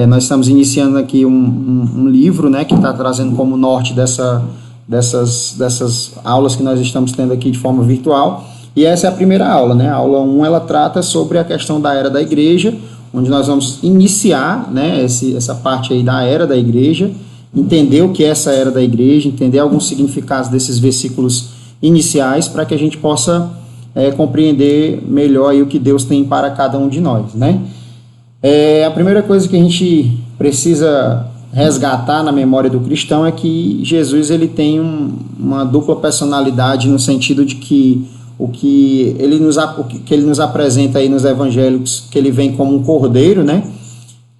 Nós estamos iniciando aqui um livro, né, que está trazendo como norte dessas aulas que nós estamos tendo aqui de forma virtual. E essa é a primeira aula, né? A aula 1, ela trata sobre a questão da era da igreja, onde nós vamos iniciar, né, essa parte aí da era da igreja, entender o que é essa era da igreja, entender alguns significados desses versículos iniciais, para que a gente possa compreender melhor aí o que Deus tem para cada um de nós, né? A primeira coisa que a gente precisa resgatar na memória do cristão é que Jesus ele tem uma dupla personalidade, no sentido de que o que ele nos apresenta aí nos evangelhos, que ele vem como um cordeiro, né?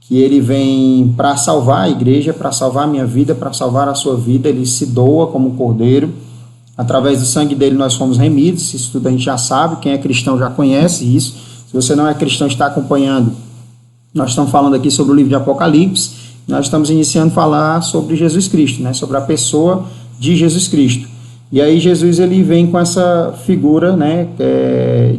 Que ele vem para salvar a igreja, para salvar a minha vida, para salvar a sua vida. Ele se doa como um cordeiro. Através do sangue dele nós fomos remidos. Isso tudo a gente já sabe. Quem é cristão já conhece isso. Se você não é cristão e está acompanhando, nós estamos falando aqui sobre o livro de Apocalipse. Nós estamos iniciando a falar sobre Jesus Cristo, né? Sobre a pessoa de Jesus Cristo. E aí Jesus ele vem com essa figura, né,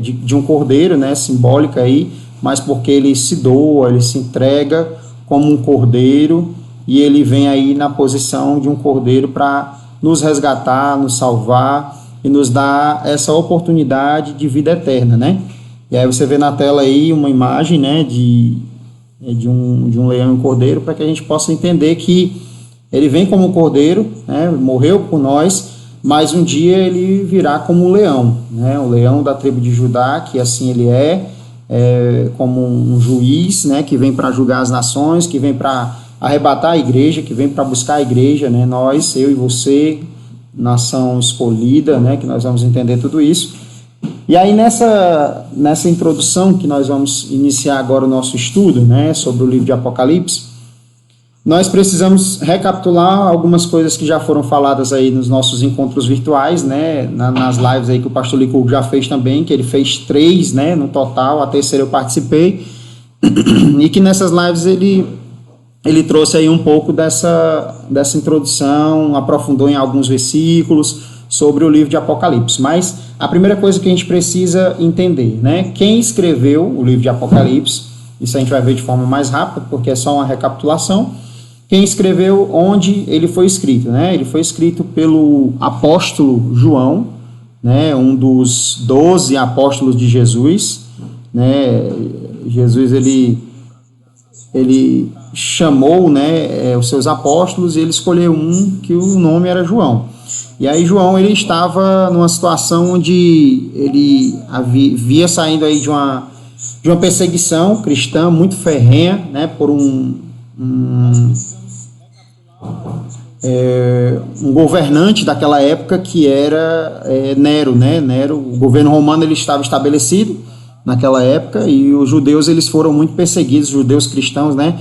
de um cordeiro, né, simbólica aí, mas porque ele se doa, ele se entrega como um cordeiro, e ele vem aí na posição de um cordeiro para nos resgatar, nos salvar e nos dar essa oportunidade de vida eterna, né? E aí você vê na tela aí uma imagem, né, de um leão e um cordeiro, para que a gente possa entender que ele vem como um cordeiro, né, morreu por nós, mas um dia ele virá como um leão, né, o leão da tribo de Judá, que assim ele como um juiz, né, que vem para julgar as nações, que vem para arrebatar a igreja, que vem para buscar a igreja, né, nós, eu e você, nação escolhida, né, que nós vamos entender tudo isso. E aí nessa introdução que nós vamos iniciar agora o nosso estudo, né, sobre o livro de Apocalipse, nós precisamos recapitular algumas coisas que já foram faladas aí nos nossos encontros virtuais, né, nas lives aí que o pastor Licurgo já fez também, que ele fez 3, né, no total, a terceira eu participei, e que nessas lives ele trouxe aí um pouco dessa introdução, aprofundou em alguns versículos sobre o livro de Apocalipse. Mas a primeira coisa que a gente precisa entender, né, quem escreveu o livro de Apocalipse, isso a gente vai ver de forma mais rápida, porque é só uma recapitulação. Quem escreveu, onde ele foi escrito, né? Ele foi escrito pelo apóstolo João, né? Um dos 12 apóstolos de Jesus, né? Jesus ele chamou, né, os seus apóstolos, e ele escolheu um que o nome era João. E aí João ele estava numa situação onde ele via saindo aí de uma perseguição cristã muito ferrenha, né, por um governante daquela época, que era Nero, né? Nero, o governo romano ele estava estabelecido naquela época, e os judeus eles foram muito perseguidos, os judeus cristãos, né?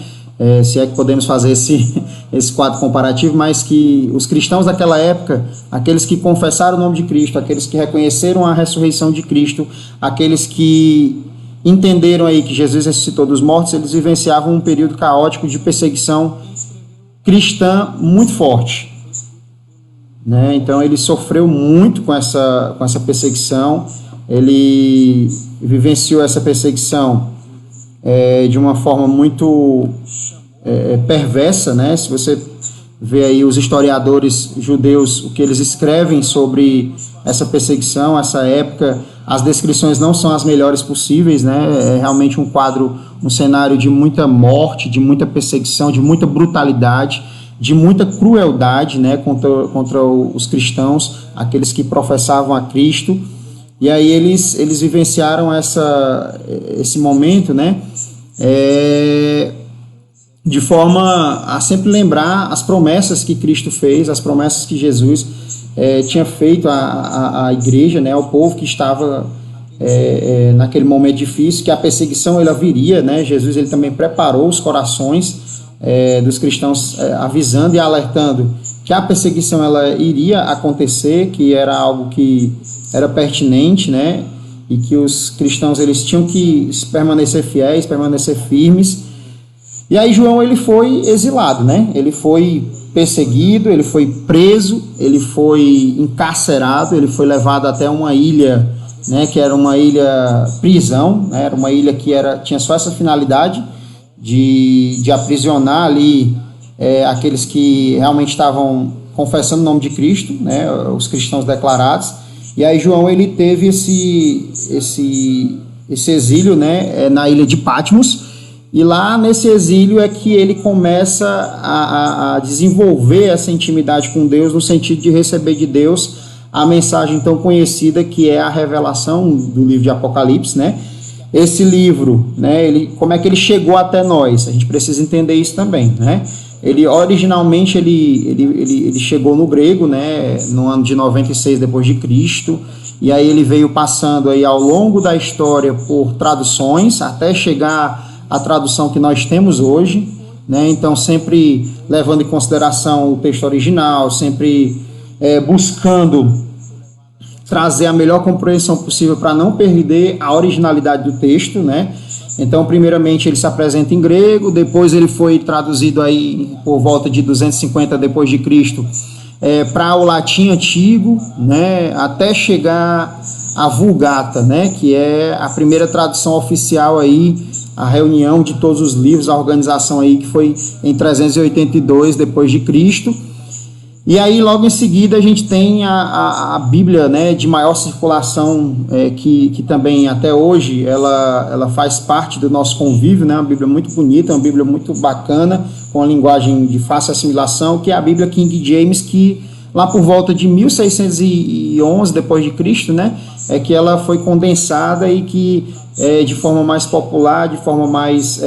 Se é que podemos fazer esse quadro comparativo, mas que os cristãos daquela época, aqueles que confessaram o nome de Cristo, aqueles que reconheceram a ressurreição de Cristo, aqueles que entenderam aí que Jesus ressuscitou dos mortos, eles vivenciavam um período caótico de perseguição cristã muito forte, né? Então ele sofreu muito com essa perseguição, ele vivenciou essa perseguição de uma forma muito perversa, né? Se você vê aí os historiadores judeus, o que eles escrevem sobre essa perseguição, essa época, as descrições não são as melhores possíveis, né? É realmente um quadro, um cenário de muita morte, de muita perseguição, de muita brutalidade, de muita crueldade, né, contra os cristãos, aqueles que professavam a Cristo. E aí eles vivenciaram esse momento, né, de forma a sempre lembrar as promessas que Cristo fez, as promessas que Jesus tinha feito à igreja, né, ao povo que estava naquele momento difícil, que a perseguição ela viria, né? Jesus ele também preparou os corações dos cristãos, avisando e alertando que a perseguição ela iria acontecer, que era algo que era pertinente, né? E que os cristãos eles tinham que permanecer fiéis, permanecer firmes. E aí João ele foi exilado, né? Ele foi perseguido, ele foi preso, ele foi encarcerado, ele foi levado até uma ilha, né, que era uma ilha prisão, né? Era uma ilha que tinha só essa finalidade de aprisionar ali aqueles que realmente estavam confessando o nome de Cristo, né, os cristãos declarados. E aí João ele teve esse exílio, né, na ilha de Patmos, e lá nesse exílio é que ele começa a desenvolver essa intimidade com Deus, no sentido de receber de Deus a mensagem tão conhecida que é a revelação do livro de Apocalipse, né? Esse livro, né, como é que ele chegou até nós? A gente precisa entender isso também, né? Ele originalmente ele chegou no grego, né, no ano de 96 depois de Cristo, e aí ele veio passando aí ao longo da história por traduções até chegar à tradução que nós temos hoje, né? Então sempre levando em consideração o texto original, sempre buscando trazer a melhor compreensão possível para não perder a originalidade do texto, né? Então, primeiramente, ele se apresenta em grego, depois ele foi traduzido aí por volta de 250 depois de Cristo para o latim antigo, né? Até chegar à Vulgata, né? Que é a primeira tradução oficial aí, a reunião de todos os livros, a organização aí que foi em 382 depois de Cristo. E aí, logo em seguida, a gente tem a Bíblia, né, de maior circulação, que também, até hoje, ela faz parte do nosso convívio, né, uma Bíblia muito bonita, uma Bíblia muito bacana, com a linguagem de fácil assimilação, que é a Bíblia King James, que lá por volta de 1611 depois de Cristo, né, é que ela foi condensada e que, de forma mais popular, de forma mais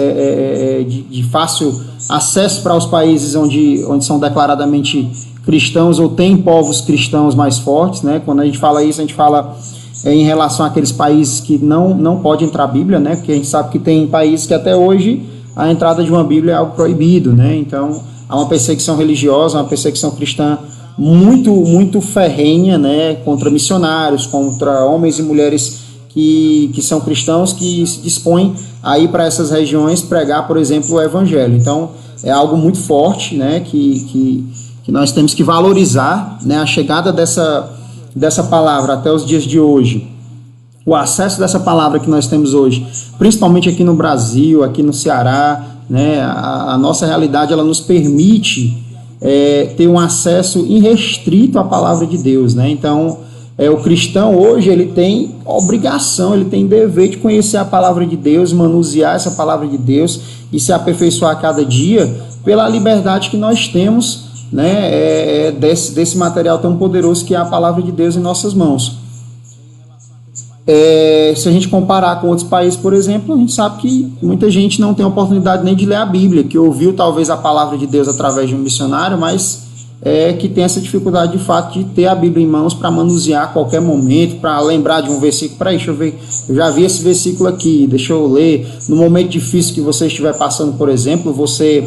de fácil acesso para os países onde são declaradamente cristãos ou tem povos cristãos mais fortes, né? Quando a gente fala isso, a gente fala em relação àqueles países que não pode entrar a Bíblia, né? Porque a gente sabe que tem países que até hoje a entrada de uma Bíblia é algo proibido, né? Então há uma perseguição religiosa, uma perseguição cristã muito ferrenha, né? Contra missionários, contra homens e mulheres que são cristãos, que se dispõem a ir para essas regiões pregar, por exemplo, o Evangelho. Então é algo muito forte, né? Que nós temos que valorizar, né, a chegada dessa palavra até os dias de hoje, o acesso dessa palavra que nós temos hoje, principalmente aqui no Brasil, aqui no Ceará, né, a nossa realidade ela nos permite ter um acesso irrestrito à palavra de Deus, né? Então, o cristão hoje ele tem obrigação, ele tem dever de conhecer a palavra de Deus, manusear essa palavra de Deus e se aperfeiçoar a cada dia pela liberdade que nós temos, né, desse material tão poderoso que é a palavra de Deus em nossas mãos. Se a gente comparar com outros países, por exemplo, a gente sabe que muita gente não tem oportunidade nem de ler a Bíblia, que ouviu talvez a palavra de Deus através de um missionário, mas que tem essa dificuldade de fato de ter a Bíblia em mãos para manusear a qualquer momento, para lembrar de um versículo. Peraí, deixa eu ver, eu já vi esse versículo aqui, deixa eu ler. No momento difícil que você estiver passando, por exemplo, você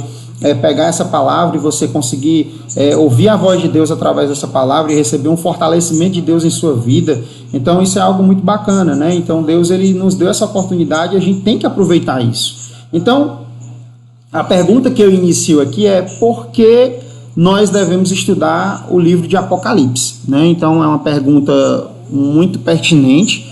pegar essa palavra e você conseguir ouvir a voz de Deus através dessa palavra e receber um fortalecimento de Deus em sua vida. Então isso é algo muito bacana, né? Então Deus ele nos deu essa oportunidade e a gente tem que aproveitar isso. Então a pergunta que eu inicio aqui é: por que nós devemos estudar o livro de Apocalipse, né? Então é uma pergunta muito pertinente.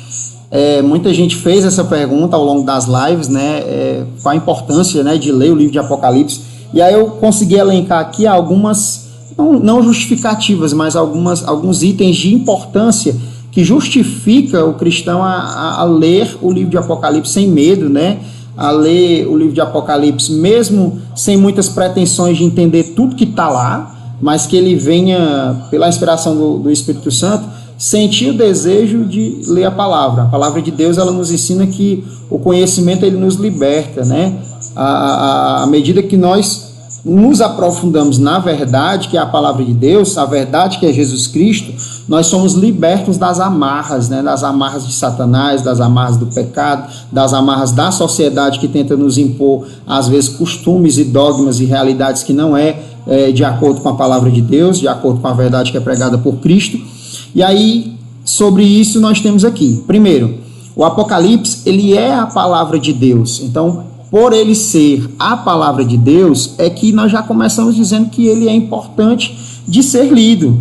Muita gente fez essa pergunta ao longo das lives, né? Qual a importância, né, de ler o livro de Apocalipse? E aí eu consegui elencar aqui algumas, não justificativas, mas alguns itens de importância que justifica o cristão a ler o livro de Apocalipse sem medo, né? A ler o livro de Apocalipse mesmo sem muitas pretensões de entender tudo que está lá, mas que ele venha, pela inspiração do Espírito Santo, sentir o desejo de ler a palavra. A palavra de Deus ela nos ensina que o conhecimento ele nos liberta, né? À medida que nós nos aprofundamos na verdade, que é a palavra de Deus, a verdade que é Jesus Cristo, nós somos libertos das amarras, né? Das amarras de Satanás, das amarras do pecado, das amarras da sociedade que tenta nos impor, às vezes, costumes e dogmas e realidades que não de acordo com a palavra de Deus, de acordo com a verdade que é pregada por Cristo. E aí, sobre isso, nós temos aqui, primeiro, o Apocalipse, ele é a palavra de Deus. Então, por ele ser a palavra de Deus, é que nós já começamos dizendo que ele é importante de ser lido.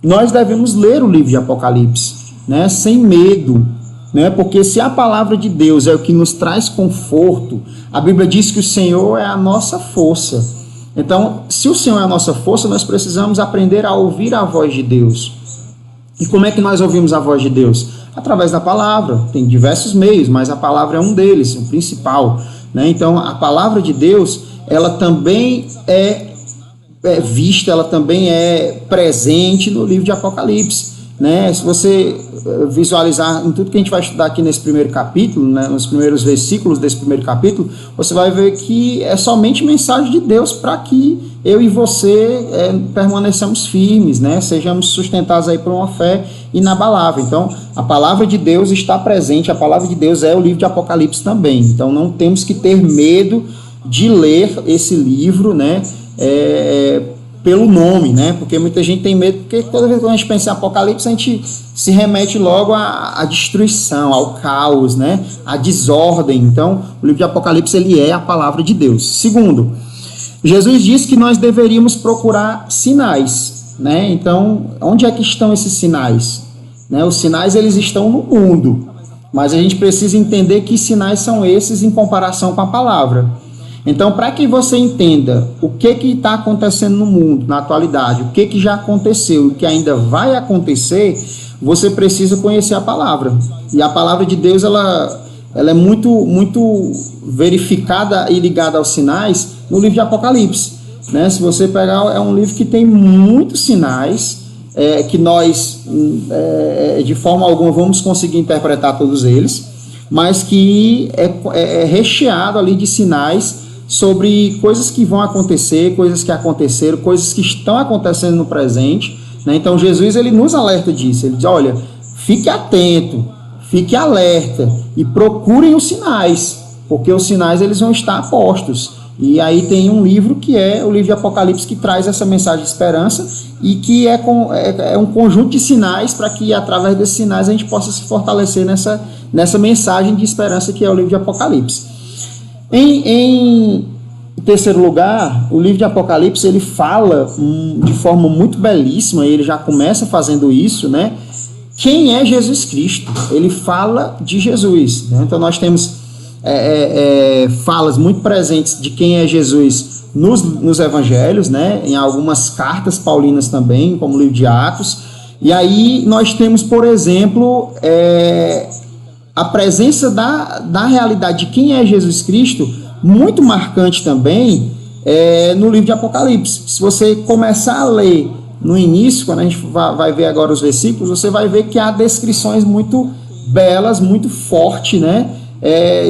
Nós devemos ler o livro de Apocalipse, né, sem medo, né? Porque se a palavra de Deus é o que nos traz conforto, a Bíblia diz que o Senhor é a nossa força. Então, se o Senhor é a nossa força, nós precisamos aprender a ouvir a voz de Deus. E como é que nós ouvimos a voz de Deus? Através da palavra. Tem diversos meios, mas a palavra é um deles, o principal, né? Então, a palavra de Deus, ela também é vista, ela também é presente no livro de Apocalipse, né? Se você visualizar em tudo que a gente vai estudar aqui nesse primeiro capítulo, né, nos primeiros versículos desse primeiro capítulo, você vai ver que é somente mensagem de Deus para que eu e você permaneçamos firmes, né? Sejamos sustentados aí por uma fé inabalável. Então, a palavra de Deus está presente, a palavra de Deus é o livro de Apocalipse também. Então, não temos que ter medo de ler esse livro, né? Pelo nome, né? Porque muita gente tem medo, porque toda vez que a gente pensa em Apocalipse, a gente se remete logo à destruição, ao caos, né? À desordem. Então, o livro de Apocalipse, ele é a palavra de Deus. Segundo, Jesus disse que nós deveríamos procurar sinais, né? Então, onde é que estão esses sinais? Né? Os sinais, eles estão no mundo, mas a gente precisa entender que sinais são esses em comparação com a palavra. Então, para que você entenda o que está acontecendo no mundo, na atualidade, o que já aconteceu e o que ainda vai acontecer, você precisa conhecer a palavra. E a palavra de Deus, ela é muito verificada e ligada aos sinais no livro de Apocalipse, né? Se você pegar, é um livro que tem muitos sinais, que nós, de forma alguma, vamos conseguir interpretar todos eles, mas que é recheado ali de sinais sobre coisas que vão acontecer, coisas que aconteceram, coisas que estão acontecendo no presente, né? Então Jesus, ele nos alerta disso, ele diz, olha, fique atento, fique alerta e procurem os sinais, porque os sinais, eles vão estar postos. E aí tem um livro que é o livro de Apocalipse, que traz essa mensagem de esperança e que é um conjunto de sinais para que através desses sinais a gente possa se fortalecer nessa mensagem de esperança que é o livro de Apocalipse. Em terceiro lugar, o livro de Apocalipse, ele fala de forma muito belíssima, ele já começa fazendo isso, né? Quem é Jesus Cristo? Ele fala de Jesus, né? Então nós temos falas muito presentes de quem é Jesus nos evangelhos, né? Em algumas cartas paulinas também, como o livro de Atos. E aí nós temos, por exemplo, a presença da realidade de quem é Jesus Cristo, muito marcante também, no livro de Apocalipse. Se você começar a ler no início, quando a gente vai ver agora os versículos, você vai ver que há descrições muito belas, muito fortes, né,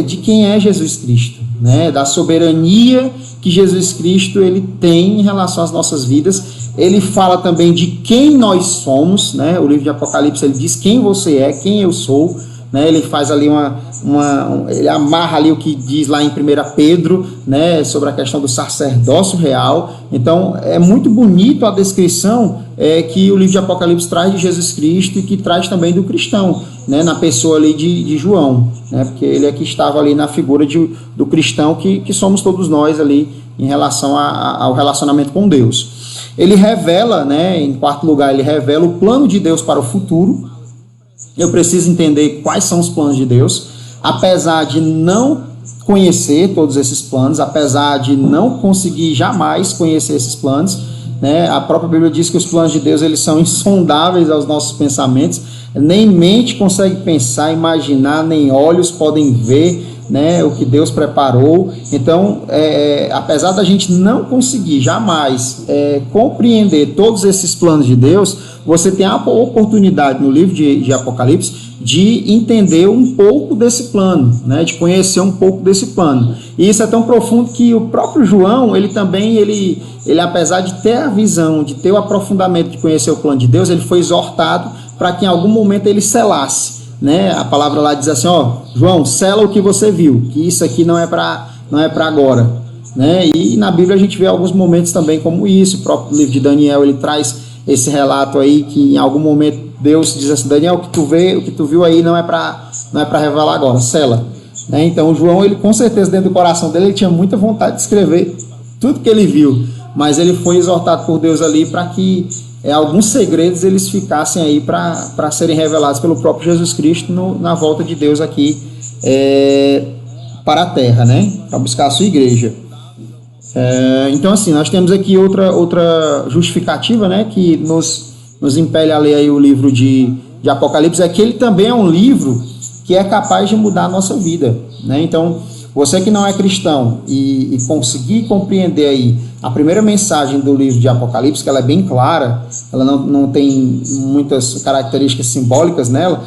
de quem é Jesus Cristo, né, da soberania que Jesus Cristo ele tem em relação às nossas vidas. Ele fala também de quem nós somos, né? O livro de Apocalipse, ele diz quem você é, quem eu sou, né? Ele faz ali ele amarra ali o que diz lá em 1 Pedro, né? Sobre a questão do sacerdócio real. Então é muito bonito a descrição que o livro de Apocalipse traz de Jesus Cristo e que traz também do cristão, né? Na pessoa ali de João, né? Porque ele é que estava ali na figura do cristão que somos todos nós ali em relação ao relacionamento com Deus. Ele revela, né? Em quarto lugar, ele revela o plano de Deus para o futuro. Eu preciso entender quais são os planos de Deus, apesar de não conhecer todos esses planos, apesar de não conseguir jamais conhecer esses planos, né? A própria Bíblia diz que os planos de Deus, eles são insondáveis aos nossos pensamentos, nem mente consegue pensar, imaginar, nem olhos podem ver, né, o que Deus preparou. Então, apesar da gente não conseguir jamais compreender todos esses planos de Deus, você tem a oportunidade no livro de Apocalipse de entender um pouco desse plano, né, de conhecer um pouco desse plano. E isso é tão profundo que o próprio João, ele também, ele apesar de ter a visão, de ter o aprofundamento de conhecer o plano de Deus, ele foi exortado para que em algum momento ele selasse, né? A palavra lá diz assim, ó, João, sela o que você viu, que isso aqui não é para agora, né? E na Bíblia a gente vê alguns momentos também como isso. O próprio livro de Daniel, ele traz esse relato aí que em algum momento Deus diz assim, Daniel, o que tu viu aí não é para revelar agora, sela, né? Então o João, ele com certeza dentro do coração dele, ele tinha muita vontade de escrever tudo que ele viu, mas ele foi exortado por Deus ali para que alguns segredos eles ficassem aí para serem revelados pelo próprio Jesus Cristo na volta de Deus aqui para a terra, né? Para buscar a sua igreja. Então, assim, nós temos aqui outra justificativa, né, que nos impele a ler aí o livro de Apocalipse, é que ele também é um livro que é capaz de mudar a nossa vida, né? Então, você que não é cristão e conseguir compreender aí a primeira mensagem do livro de Apocalipse, que ela é bem clara, ela não tem muitas características simbólicas nela,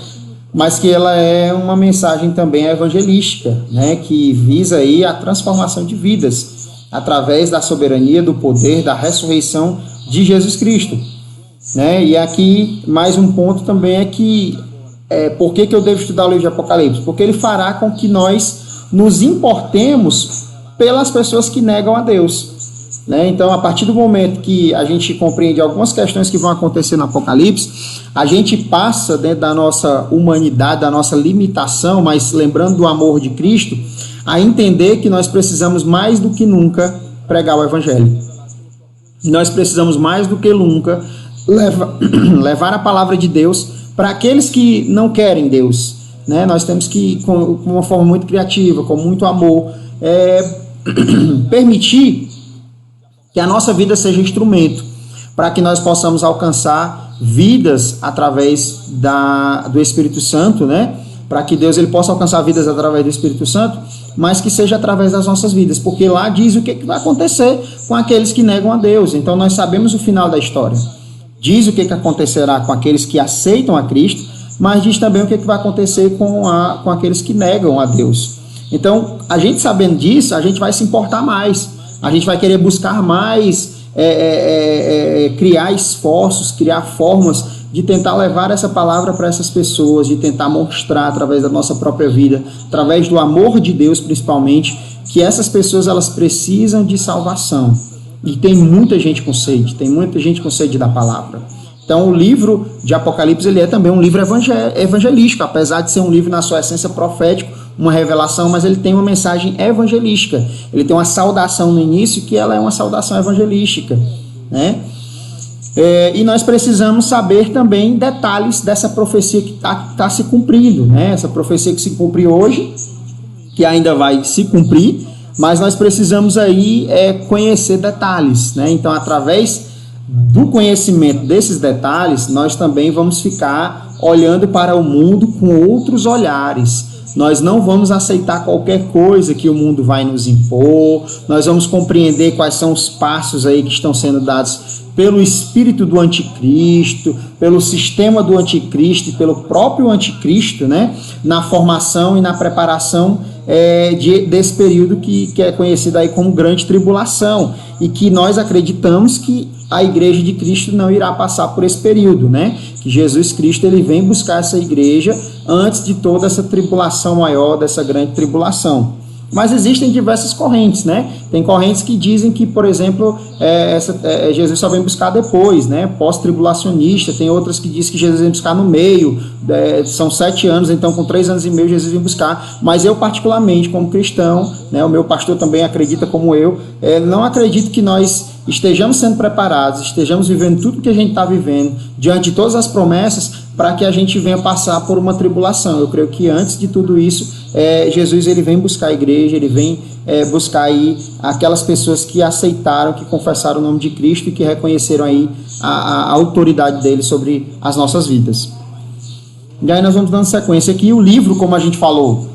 mas que ela é uma mensagem também evangelística, né, que visa aí a transformação de vidas através da soberania, do poder, da ressurreição de Jesus Cristo, né? E aqui mais um ponto também é que por que eu devo estudar o livro de Apocalipse? Porque ele fará com que nós nos importemos pelas pessoas que negam a Deus, né? Então, a partir do momento que a gente compreende algumas questões que vão acontecer no Apocalipse, a gente passa dentro da nossa humanidade, da nossa limitação, mas lembrando do amor de Cristo, a entender que nós precisamos mais do que nunca pregar o Evangelho. Nós precisamos mais do que nunca levar a palavra de Deus para aqueles que não querem Deus, né? Nós temos que, com uma forma muito criativa, com muito amor, permitir que a nossa vida seja instrumento para que nós possamos alcançar vidas através do Espírito Santo, né? Para que Deus ele possa alcançar vidas através do Espírito Santo, mas que seja através das nossas vidas, porque lá diz o que vai acontecer com aqueles que negam a Deus. Então nós sabemos o final da história. Diz o que acontecerá com aqueles que aceitam a Cristo, mas diz também o que vai acontecer com aqueles que negam a Deus. Então, a gente sabendo disso, a gente vai se importar mais, a gente vai querer buscar mais, criar esforços, criar formas de tentar levar essa palavra para essas pessoas, de tentar mostrar através da nossa própria vida, através do amor de Deus principalmente, que essas pessoas elas precisam de salvação. E tem muita gente com sede da palavra. Então o livro de Apocalipse ele é também um livro evangelístico, apesar de ser um livro na sua essência profético, uma revelação, mas ele tem uma mensagem evangelística. Ele tem uma saudação no início que ela é uma saudação evangelística, né? E nós precisamos saber também detalhes dessa profecia que está se cumprindo, né? Essa profecia que se cumpriu hoje, que ainda vai se cumprir, mas nós precisamos aí conhecer detalhes, né? Então, através do conhecimento desses detalhes, nós também vamos ficar olhando para o mundo com outros olhares. Nós não vamos aceitar qualquer coisa que o mundo vai nos impor, nós vamos compreender quais são os passos aí que estão sendo dados pelo espírito do anticristo, pelo sistema do anticristo e pelo próprio anticristo, né? Na formação e na preparação desse período que é conhecido aí como grande tribulação, e que nós acreditamos que a igreja de Cristo não irá passar por esse período, né? Que Jesus Cristo ele vem buscar essa igreja antes de toda essa tribulação maior, dessa grande tribulação. Mas existem diversas correntes, né? Tem correntes que dizem que, por exemplo, Jesus só vem buscar depois, né? Pós-tribulacionista. Tem outras que dizem que Jesus vem buscar no meio. São 7 anos, então com 3 anos e meio Jesus vem buscar. Mas eu, particularmente, como cristão, né? O meu pastor também acredita como eu, não acredito que nós estejamos sendo preparados, estejamos vivendo tudo que a gente está vivendo, diante de todas as promessas, para que a gente venha passar por uma tribulação. Eu creio que antes de tudo isso, Jesus ele vem buscar a igreja, ele vem buscar aí aquelas pessoas que aceitaram, que confessaram o nome de Cristo e que reconheceram aí a autoridade dele sobre as nossas vidas. E aí nós vamos dando sequência aqui. O livro, como a gente falou,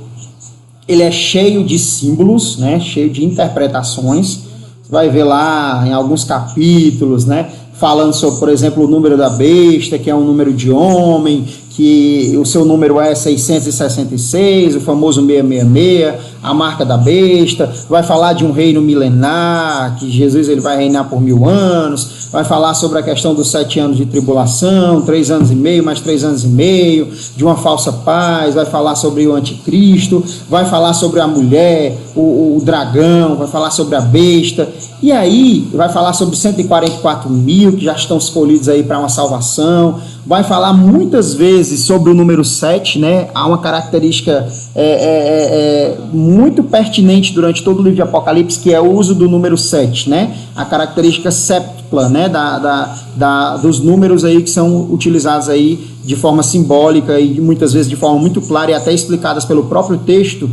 ele é cheio de símbolos, né? Cheio de interpretações. Você vai ver lá em alguns capítulos, né? Falando sobre, por exemplo, o número da besta, que é um número de homem, que o seu número é 666, o famoso 666, a marca da besta. Vai falar de um reino milenar, que Jesus ele vai reinar por 1000 anos. Vai falar sobre a questão dos 7 anos de tribulação, 3 anos e meio, mais 3 anos e meio, de uma falsa paz. Vai falar sobre o anticristo, vai falar sobre a mulher, o dragão, vai falar sobre a besta. E aí vai falar sobre 144 mil que já estão escolhidos aí para uma salvação. vai falar muitas vezes sobre o número 7, né? Há uma característica muito pertinente durante todo o livro de Apocalipse, que é o uso do número 7, né? A característica séptupla, né? Dos números aí que são utilizados aí de forma simbólica e muitas vezes de forma muito clara e até explicadas pelo próprio texto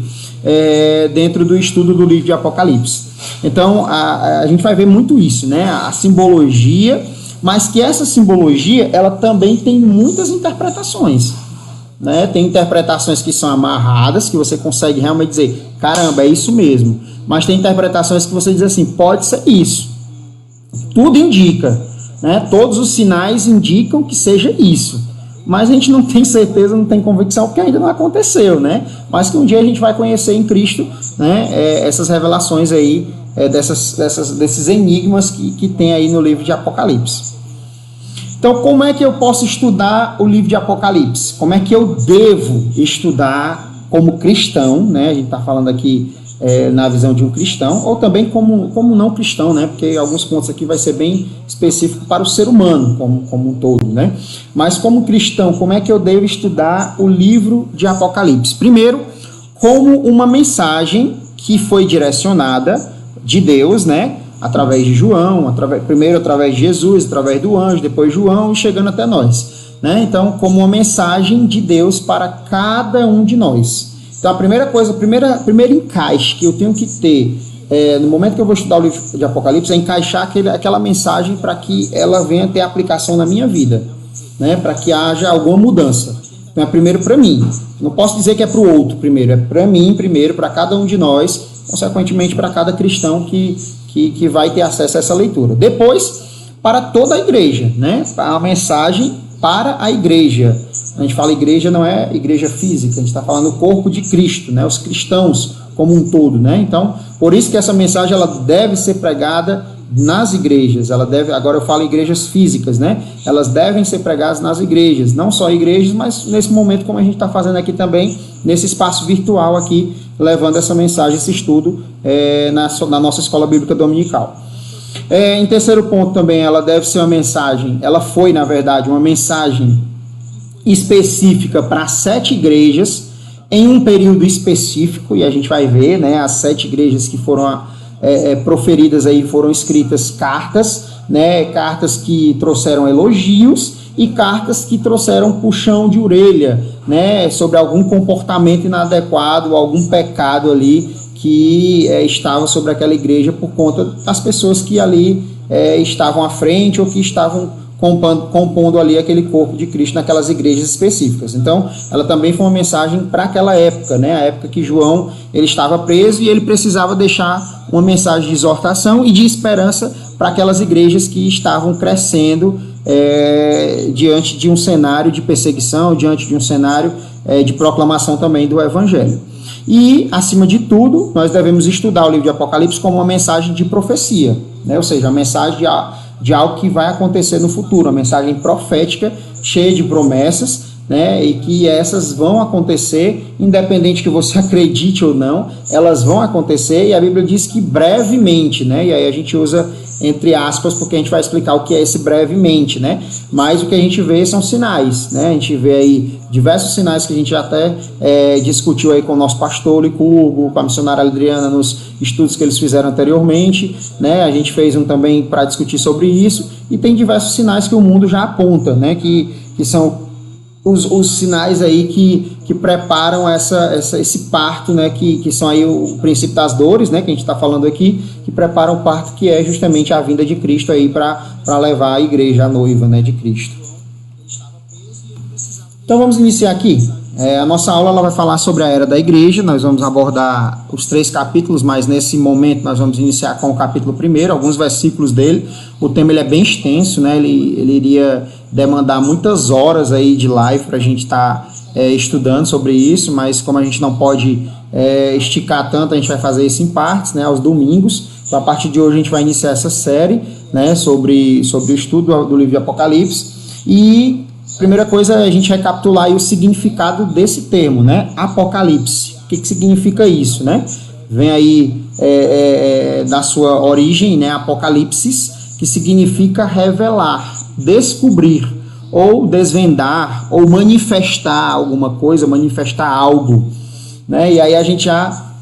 dentro do estudo do livro de Apocalipse. Então, a gente vai ver muito isso, né? A simbologia, mas que essa simbologia, ela também tem muitas interpretações, né? Tem interpretações que são amarradas, que você consegue realmente dizer, caramba, é isso mesmo. Mas tem interpretações que você diz assim, pode ser isso. Tudo indica, né? Todos os sinais indicam que seja isso. Mas a gente não tem certeza, não tem convicção, porque ainda não aconteceu, né? Mas que um dia a gente vai conhecer em Cristo, né, essas revelações aí, desses enigmas que tem aí no livro de Apocalipse. Então, como é que eu posso estudar o livro de Apocalipse? Como é que eu devo estudar como cristão, né? A gente está falando aqui na visão de um cristão, ou também como não cristão, né? Porque alguns pontos aqui vai ser bem específico para o ser humano como um todo, né? Mas como cristão, como é que eu devo estudar o livro de Apocalipse? Primeiro, como uma mensagem que foi direcionada de Deus, né? Através de João, primeiro através de Jesus, através do anjo, depois João e chegando até nós, né? Então, como uma mensagem de Deus para cada um de nós. Então, a primeira coisa, primeiro encaixe que eu tenho que ter no momento que eu vou estudar o livro de Apocalipse é encaixar aquela mensagem para que ela venha ter aplicação na minha vida, né? Para que haja alguma mudança. Então, é primeiro para mim. Não posso dizer que é para o outro primeiro, é para mim primeiro, para cada um de nós, consequentemente para cada cristão que vai ter acesso a essa leitura. Depois, para toda a igreja, né? A mensagem para a igreja. A gente fala igreja, não é igreja física, a gente está falando o corpo de Cristo, né? Os cristãos como um todo, né? Então, por isso que essa mensagem ela deve ser pregada nas igrejas. Agora eu falo igrejas físicas, né? Elas devem ser pregadas nas igrejas, não só igrejas, mas nesse momento como a gente está fazendo aqui também, nesse espaço virtual aqui, levando essa mensagem, esse estudo na nossa escola bíblica dominical. Em terceiro ponto também, ela deve ser uma mensagem, ela foi na verdade uma mensagem específica para 7 igrejas em um período específico, e a gente vai ver, né, as 7 igrejas que foram proferidas aí, foram escritas cartas, né, cartas que trouxeram elogios e cartas que trouxeram puxão de orelha, né, sobre algum comportamento inadequado, algum pecado ali que estava sobre aquela igreja por conta das pessoas que ali estavam à frente ou que estavam compondo ali aquele corpo de Cristo naquelas igrejas específicas. Então, ela também foi uma mensagem para aquela época, né? A época que João ele estava preso e ele precisava deixar uma mensagem de exortação e de esperança para aquelas igrejas que estavam crescendo diante de um cenário de perseguição, diante de um cenário de proclamação também do Evangelho. E, acima de tudo, nós devemos estudar o livro de Apocalipse como uma mensagem de profecia, né? Ou seja, a mensagem de algo que vai acontecer no futuro, uma mensagem profética, cheia de promessas, né? E que essas vão acontecer, independente que você acredite ou não, elas vão acontecer, e a Bíblia diz que brevemente, né? E aí a gente usa entre aspas, porque a gente vai explicar o que é esse brevemente, né? Mas o que a gente vê são sinais, né? A gente vê aí diversos sinais que a gente até discutiu aí com o nosso pastor Licurgo, com a missionária Adriana nos estudos que eles fizeram anteriormente, né? A gente fez um também para discutir sobre isso, e tem diversos sinais que o mundo já aponta, né? Que são os sinais aí que preparam esse parto, né, que são aí o princípio das dores, né, que a gente está falando aqui, que preparam o parto, que é justamente a vinda de Cristo aí para levar a igreja, a noiva, né, de Cristo. Então vamos iniciar aqui. A nossa aula ela vai falar sobre a era da igreja. Nós vamos abordar os 3 capítulos, mas nesse momento nós vamos iniciar com o capítulo 1, alguns versículos dele. O tema ele é bem extenso, né? Ele iria demandar muitas horas aí de live para a gente estar estudando sobre isso, mas como a gente não pode esticar tanto, a gente vai fazer isso em partes, né? Aos domingos. Então, a partir de hoje a gente vai iniciar essa série, né? sobre o estudo do livro de Apocalipse. E primeira coisa é a gente recapitular aí o significado desse termo, né? Apocalipse. O que significa isso, né? Vem aí da sua origem, né? Apocalipsis, que significa revelar, descobrir ou desvendar, ou manifestar alguma coisa, manifestar algo, né? E aí a gente já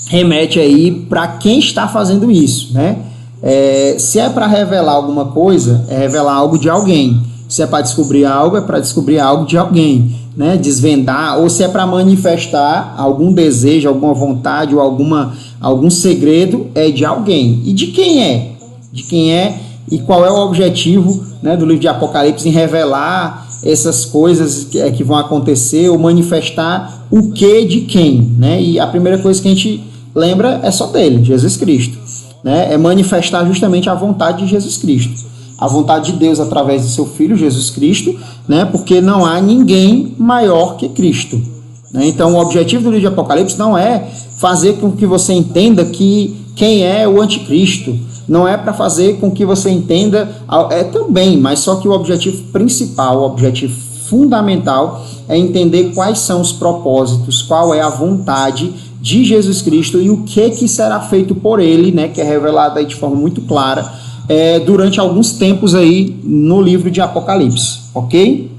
remete aí para quem está fazendo isso, né? Se é para revelar alguma coisa, é revelar algo de alguém. Se é para descobrir algo, é para descobrir algo de alguém, né? Desvendar, ou se é para manifestar algum desejo, alguma vontade ou algum segredo, é de alguém. E de quem é? De quem é e qual é o objetivo, né, do livro de Apocalipse em revelar essas coisas que vão acontecer ou manifestar o que de quem, né? E a primeira coisa que a gente lembra é só dele, Jesus Cristo, né? É manifestar justamente a vontade de Jesus Cristo, a vontade de Deus através de seu Filho, Jesus Cristo, né? Porque não há ninguém maior que Cristo, né? Então, o objetivo do livro de Apocalipse não é fazer com que você entenda quem é o anticristo, não é para fazer com que você entenda, também, mas só que o objetivo principal, o objetivo fundamental é entender quais são os propósitos, qual é a vontade de Jesus Cristo e o que será feito por ele, né? Que é revelado aí de forma muito clara, durante alguns tempos aí no livro de Apocalipse, ok?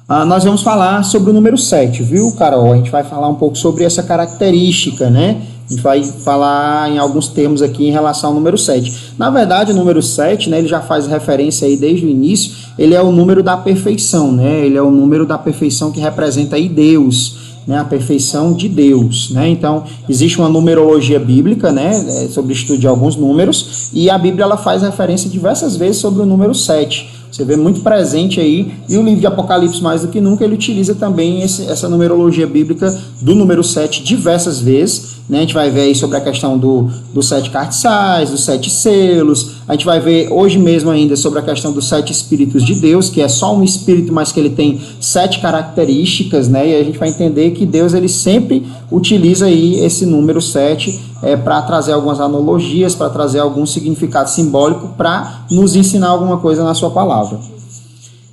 Nós vamos falar sobre o número 7, viu, Carol? A gente vai falar um pouco sobre essa característica, né? A gente vai falar em alguns termos aqui em relação ao número 7. Na verdade, o número 7, né, ele já faz referência aí desde o início, ele é o número da perfeição, né? Ele é o número da perfeição que representa aí Deus, né, a perfeição de Deus, né? Então, existe uma numerologia bíblica, né, sobre o estudo de alguns números, e a Bíblia ela faz referência diversas vezes sobre o número 7. Você vê muito presente aí, e o livro de Apocalipse, mais do que nunca, ele utiliza também essa numerologia bíblica do número 7 diversas vezes, né? A gente vai ver aí sobre a questão dos 7 cardeais, dos 7 selos, a gente vai ver hoje mesmo ainda sobre a questão dos 7 Espíritos de Deus, que é só um Espírito, mas que ele tem 7 características, né? E a gente vai entender que Deus ele sempre utiliza aí esse número 7 para trazer algumas analogias, para trazer algum significado simbólico, para nos ensinar alguma coisa na sua palavra.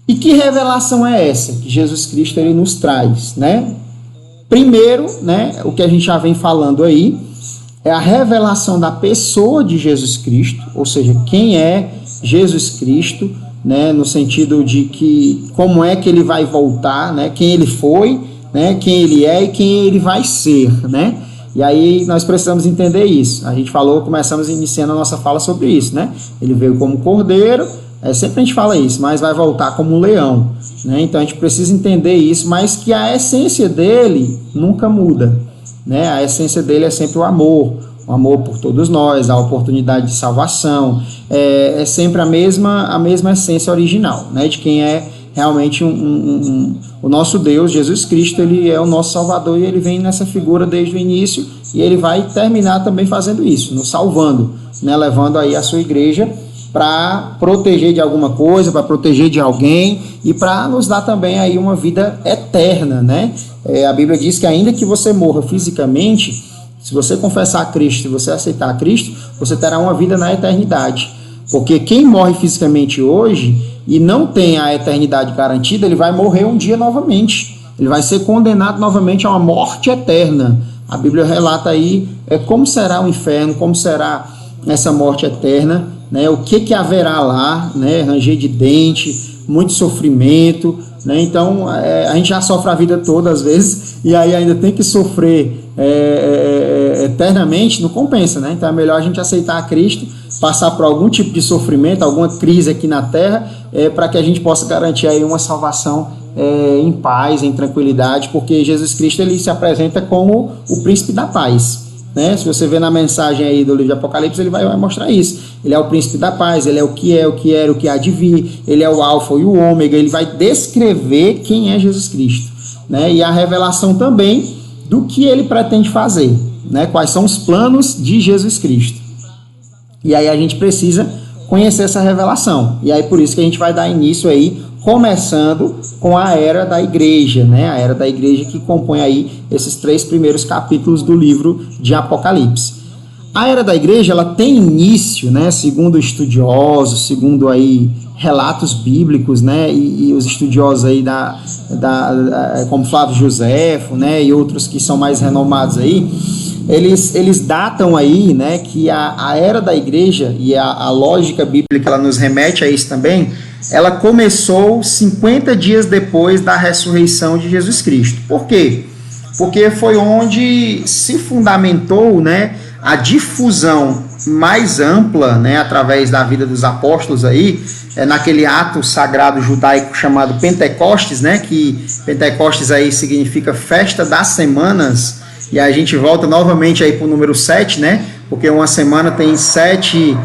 E que revelação é essa que Jesus Cristo ele nos traz, né? Primeiro, né, o que a gente já vem falando aí, é a revelação da pessoa de Jesus Cristo, ou seja, quem é Jesus Cristo, né, no sentido de que como é que ele vai voltar, né, quem ele foi, né, quem ele é e quem ele vai ser, né? E aí nós precisamos entender isso. A gente começamos iniciando a nossa fala sobre isso, né? Ele veio como cordeiro, sempre a gente fala isso, mas vai voltar como um leão, né? Então a gente precisa entender isso, mas que a essência dele nunca muda, né? A essência dele é sempre o amor por todos nós, a oportunidade de salvação, é sempre a mesma essência original, né? De quem é realmente o nosso Deus, Jesus Cristo, ele é o nosso Salvador e ele vem nessa figura desde o início e ele vai terminar também fazendo isso, nos salvando, né? Levando aí a sua igreja para proteger de alguma coisa, para proteger de alguém e para nos dar também aí uma vida eterna, né? A Bíblia diz que ainda que você morra fisicamente, se você confessar a Cristo, se você aceitar a Cristo, você terá uma vida na eternidade. Porque quem morre fisicamente hoje e não tem a eternidade garantida, ele vai morrer um dia novamente. Ele vai ser condenado novamente a uma morte eterna. A Bíblia relata aí como será o inferno, como será essa morte eterna, né? O que haverá lá, né? Ranger de dente, muito sofrimento, né? Então, a gente já sofre a vida toda às vezes, e aí ainda tem que sofrer eternamente, não compensa, né? Então é melhor a gente aceitar a Cristo, passar por algum tipo de sofrimento, alguma crise aqui na terra, para que a gente possa garantir aí uma salvação em paz, em tranquilidade, porque Jesus Cristo ele se apresenta como o príncipe da paz, né? Se você vê na mensagem aí do livro de Apocalipse, ele vai mostrar isso. Ele é o príncipe da paz, ele é o que era, o que há de vir, ele é o alfa e o ômega, ele vai descrever quem é Jesus Cristo, né? E a revelação também do que ele pretende fazer, né? Quais são os planos de Jesus Cristo. E aí a gente precisa conhecer essa revelação. E aí por isso que a gente vai dar início aí, começando com a era da igreja, né? A era da igreja que compõe aí esses 3 primeiros capítulos do livro de Apocalipse. A era da igreja, ela tem início, né? Segundo estudiosos, segundo aí relatos bíblicos, né? E os estudiosos aí como Flávio Joséfo, né? E outros que são mais renomados aí, eles datam aí, né, que a era da igreja e a lógica bíblica, ela nos remete a isso também, ela começou 50 dias depois da ressurreição de Jesus Cristo. Por quê? Porque foi onde se fundamentou, né, a difusão mais ampla, né, através da vida dos apóstolos aí, naquele ato sagrado judaico chamado Pentecostes, né, que Pentecostes aí significa festa das semanas, e a gente volta novamente aí para o número 7, né, porque uma semana tem 7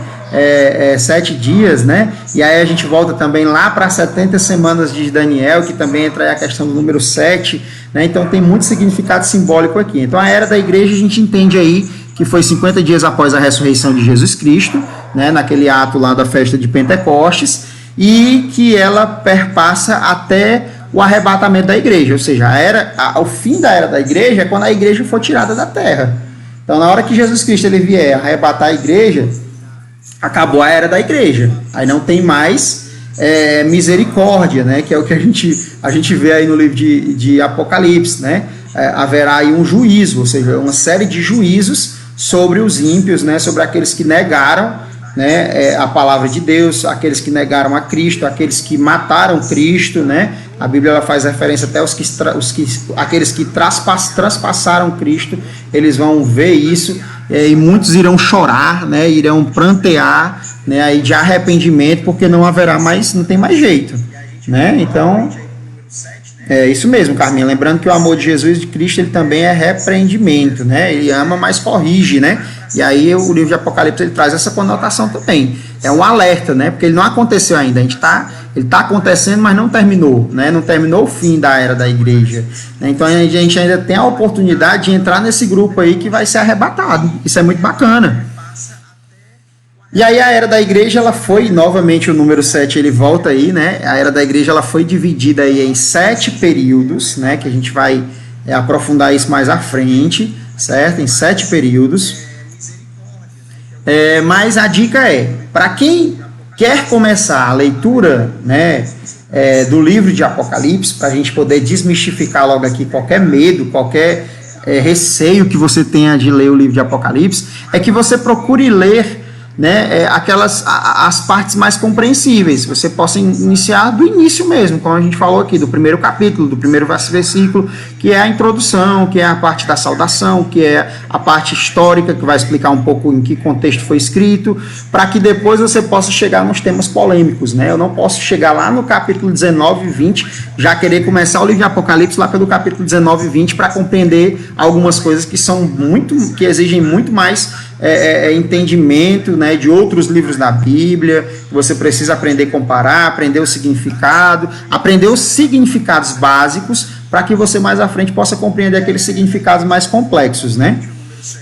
dias, né? E aí a gente volta também lá para 70 semanas de Daniel, que também entra aí a questão do número 7, né? Então tem muito significado simbólico aqui. Então a era da igreja a gente entende aí que foi 50 dias após a ressurreição de Jesus Cristo, né? Naquele ato lá da festa de Pentecostes, e que ela perpassa até o arrebatamento da igreja, ou seja, o fim da era da igreja é quando a igreja for tirada da terra. Então na hora que Jesus Cristo ele vier arrebatar a igreja, acabou a era da igreja, aí não tem mais misericórdia, né? Que é o que a gente vê aí no livro de Apocalipse, né? Haverá aí um juízo, ou seja, uma série de juízos sobre os ímpios, né? Sobre aqueles que negaram, né? A palavra de Deus, aqueles que negaram a Cristo, aqueles que mataram Cristo, né? A Bíblia ela faz referência até aqueles que traspassaram Cristo, eles vão ver isso, e muitos irão chorar, né, irão prantear, né, aí de arrependimento, porque não haverá mais, não tem mais jeito, né? Então, é isso mesmo, Carminha, lembrando que o amor de Jesus de Cristo, ele também é repreendimento, né? Ele ama, mas corrige, né? E aí o livro de Apocalipse ele traz essa conotação também. É um alerta, né? Porque ele não aconteceu ainda, ele está acontecendo, mas não terminou, né? Não terminou o fim da era da igreja, né? Então a gente ainda tem a oportunidade de entrar nesse grupo aí que vai ser arrebatado. Isso é muito bacana. E aí a era da igreja, ela foi, novamente o número 7, ele volta aí, né? A era da igreja, ela foi dividida aí em 7 períodos, né? Que a gente vai aprofundar isso mais à frente, certo? Em 7 períodos. Mas a dica para quem quer começar a leitura, né, do livro de Apocalipse, para a gente poder desmistificar logo aqui qualquer medo, qualquer receio que você tenha de ler o livro de Apocalipse, é que você procure ler, né, as partes mais compreensíveis. Você possa iniciar do início mesmo, como a gente falou aqui, do primeiro capítulo, do primeiro versículo, que é a introdução, que é a parte da saudação, que é a parte histórica, que vai explicar um pouco em que contexto foi escrito, para que depois você possa chegar nos temas polêmicos, né? Eu não posso chegar lá no capítulo 19 e 20, já querer começar o livro de Apocalipse lá pelo capítulo 19 e 20 para compreender algumas coisas que exigem muito mais entendimento, né, de outros livros da Bíblia. Você precisa aprender a comparar, aprender o significado, aprender os significados básicos, para que você mais à frente possa compreender aqueles significados mais complexos, né?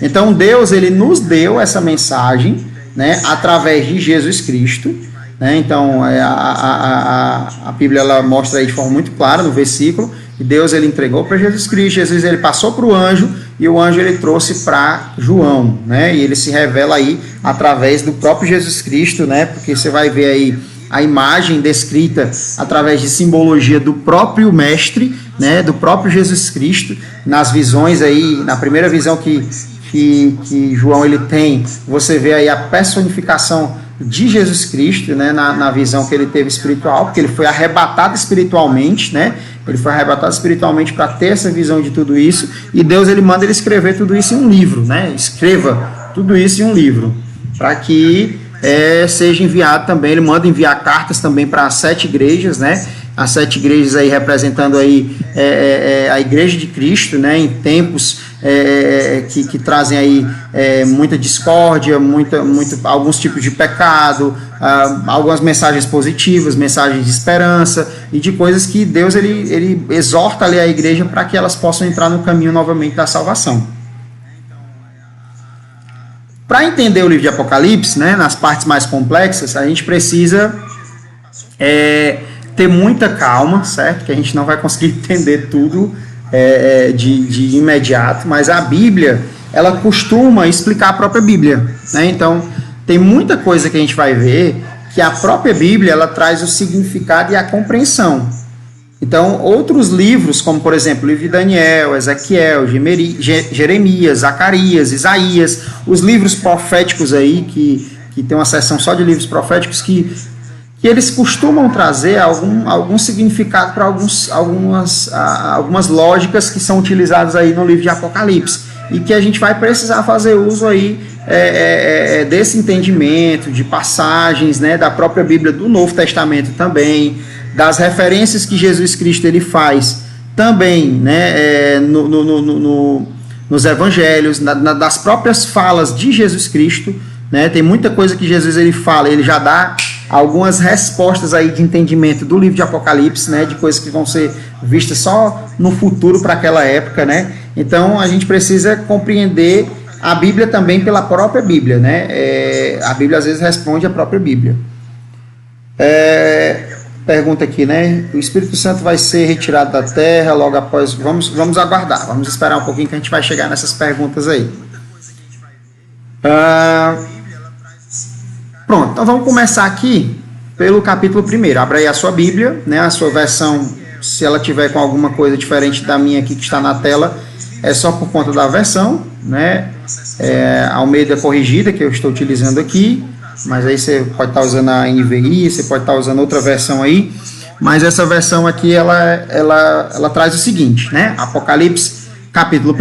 Então Deus, ele nos deu essa mensagem, né, através de Jesus Cristo, né? Então a Bíblia ela mostra aí de forma muito clara no versículo que Deus ele entregou para Jesus Cristo, Jesus ele passou para o anjo, e o anjo ele trouxe para João, né? E ele se revela aí através do próprio Jesus Cristo, né? Porque você vai ver aí a imagem descrita através de simbologia do próprio mestre, né? Do próprio Jesus Cristo, nas visões aí, na primeira visão que João ele tem, você vê aí a personificação de Jesus Cristo, né, na visão que ele teve espiritual, porque ele foi arrebatado espiritualmente, né? Ele foi arrebatado espiritualmente para ter essa visão de tudo isso, e Deus ele manda ele escrever tudo isso em um livro, né? Escreva tudo isso em um livro, para que seja enviado também. Ele manda enviar cartas também para as 7 igrejas, né? As 7 igrejas aí representando aí a igreja de Cristo, né? Em tempos que trazem aí muita discórdia, alguns tipos de pecado, algumas mensagens positivas, mensagens de esperança e de coisas que Deus ele exorta ali a igreja para que elas possam entrar no caminho novamente da salvação. Para entender o livro de Apocalipse, né, nas partes mais complexas, a gente precisa ter muita calma, certo? Que a gente não vai conseguir entender tudo de imediato, mas a Bíblia, ela costuma explicar a própria Bíblia, né? Então, tem muita coisa que a gente vai ver que a própria Bíblia, ela traz o significado e a compreensão. Então, outros livros, como por exemplo o livro de Daniel, Ezequiel, Jeremias, Zacarias, Isaías, os livros proféticos aí, que tem uma seção só de livros proféticos, que eles costumam trazer algum significado para algumas lógicas que são utilizadas aí no livro de Apocalipse, e que a gente vai precisar fazer uso aí desse entendimento, de passagens, né, da própria Bíblia, do Novo Testamento também, das referências que Jesus Cristo ele faz também, né, nos evangelhos, das próprias falas de Jesus Cristo, né, tem muita coisa que Jesus ele fala, ele já dá algumas respostas aí de entendimento do livro de Apocalipse, né, de coisas que vão ser vistas só no futuro para aquela época, né. Então a gente precisa compreender a Bíblia também pela própria Bíblia, né. A Bíblia às vezes responde a própria Bíblia. Pergunta aqui, né? O Espírito Santo vai ser retirado da terra logo após... Vamos aguardar, vamos esperar um pouquinho que a gente vai chegar nessas perguntas aí. Pronto, então vamos começar aqui pelo capítulo 1. Abra aí a sua Bíblia, né? A sua versão, se ela tiver com alguma coisa diferente da minha aqui que está na tela, é só por conta da versão, né? Almeida corrigida, que eu estou utilizando aqui. Mas aí você pode estar usando a NVI, você pode estar usando outra versão aí, mas essa versão aqui, ela traz o seguinte, né? Apocalipse, capítulo 1,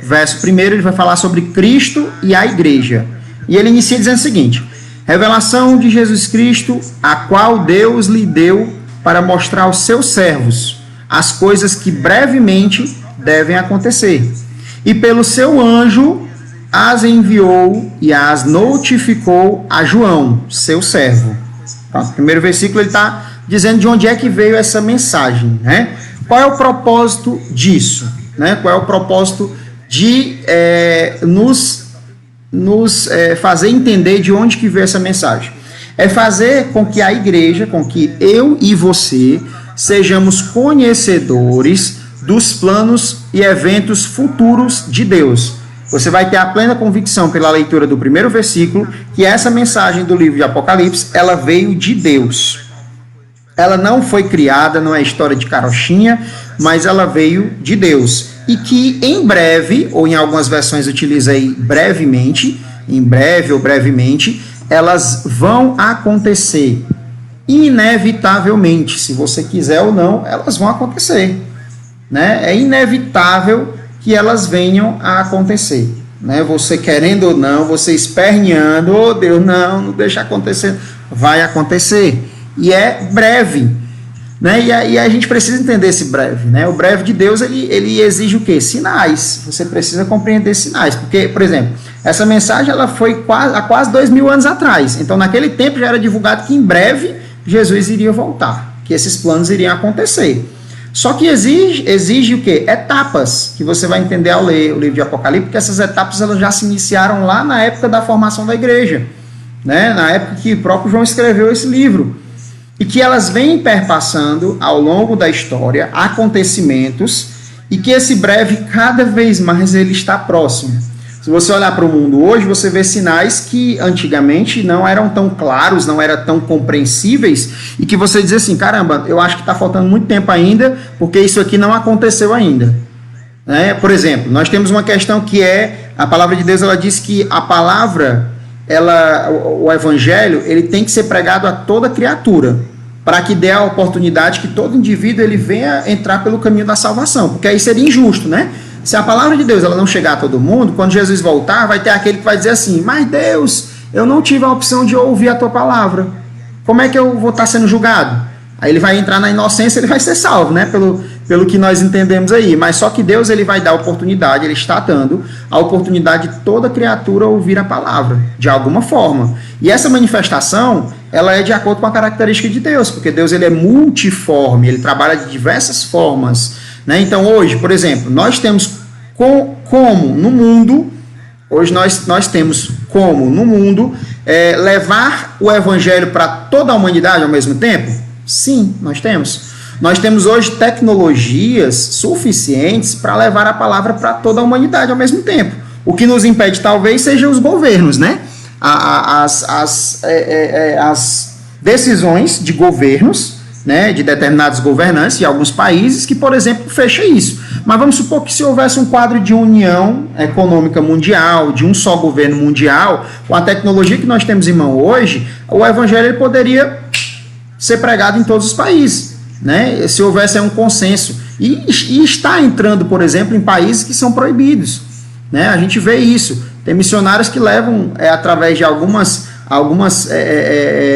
verso 1, ele vai falar sobre Cristo e a igreja. E ele inicia dizendo o seguinte: revelação de Jesus Cristo, a qual Deus lhe deu para mostrar aos seus servos as coisas que brevemente devem acontecer. E pelo seu anjo as enviou e as notificou a João, seu servo. Então, no primeiro versículo ele está dizendo de onde é que veio essa mensagem, né? Qual é o propósito disso, né? Qual é o propósito de nos fazer entender de onde que veio essa mensagem? É fazer com que a igreja, com que eu e você sejamos conhecedores dos planos e eventos futuros de Deus. Você vai ter a plena convicção pela leitura do primeiro versículo que essa mensagem do livro de Apocalipse, ela veio de Deus. Ela não foi criada, não é história de carochinha, mas ela veio de Deus. E que em breve, ou em algumas versões utiliza aí brevemente, em breve ou brevemente, elas vão acontecer. Inevitavelmente, se você quiser ou não, elas vão acontecer, né? É inevitável que elas venham a acontecer, né? Você querendo ou não, você esperneando, oh Deus, não deixa acontecer, vai acontecer, e é breve, né? E a gente precisa entender esse breve, né? O breve de Deus, ele exige o quê? Sinais. Você precisa compreender sinais, porque, por exemplo, essa mensagem ela foi há quase 2000 anos atrás, então naquele tempo já era divulgado que em breve Jesus iria voltar, que esses planos iriam acontecer. Só que exige o quê? Etapas, que você vai entender ao ler o livro de Apocalipse, porque essas etapas elas já se iniciaram lá na época da formação da igreja, né? Na época que o próprio João escreveu esse livro, e que elas vêm perpassando ao longo da história acontecimentos, e que esse breve cada vez mais ele está próximo. Se você olhar para o mundo hoje, você vê sinais que antigamente não eram tão claros, não eram tão compreensíveis, e que você diz assim, caramba, eu acho que está faltando muito tempo ainda, porque isso aqui não aconteceu ainda. Né? Por exemplo, nós temos uma questão que a palavra de Deus, ela diz que a palavra, o evangelho, ele tem que ser pregado a toda criatura, para que dê a oportunidade que todo indivíduo ele venha entrar pelo caminho da salvação, porque aí seria injusto, né? Se a palavra de Deus ela não chegar a todo mundo, quando Jesus voltar, vai ter aquele que vai dizer assim, mas Deus, eu não tive a opção de ouvir a tua palavra. Como é que eu vou estar sendo julgado? Aí ele vai entrar na inocência, ele vai ser salvo, né? Pelo que nós entendemos aí. Mas só que Deus ele vai dar a oportunidade, ele está dando a oportunidade de toda criatura ouvir a palavra, de alguma forma. E essa manifestação, ela é de acordo com a característica de Deus, porque Deus ele é multiforme, ele trabalha de diversas formas. Né? Então hoje, por exemplo, nós temos como no mundo, hoje nós temos como no mundo levar o evangelho para toda a humanidade ao mesmo tempo? Sim, nós temos. Nós temos hoje tecnologias suficientes para levar a palavra para toda a humanidade ao mesmo tempo. O que nos impede talvez sejam os governos, né? As decisões de governos né, de determinados governantes de alguns países que, por exemplo, fecha isso. Mas vamos supor que se houvesse um quadro de união econômica mundial, de um só governo mundial, com a tecnologia que nós temos em mão hoje, o evangelho ele poderia ser pregado em todos os países, né, se houvesse um consenso. E está entrando, por exemplo, em países que são proibidos, né, a gente vê isso. Tem missionários que levam, através de algumas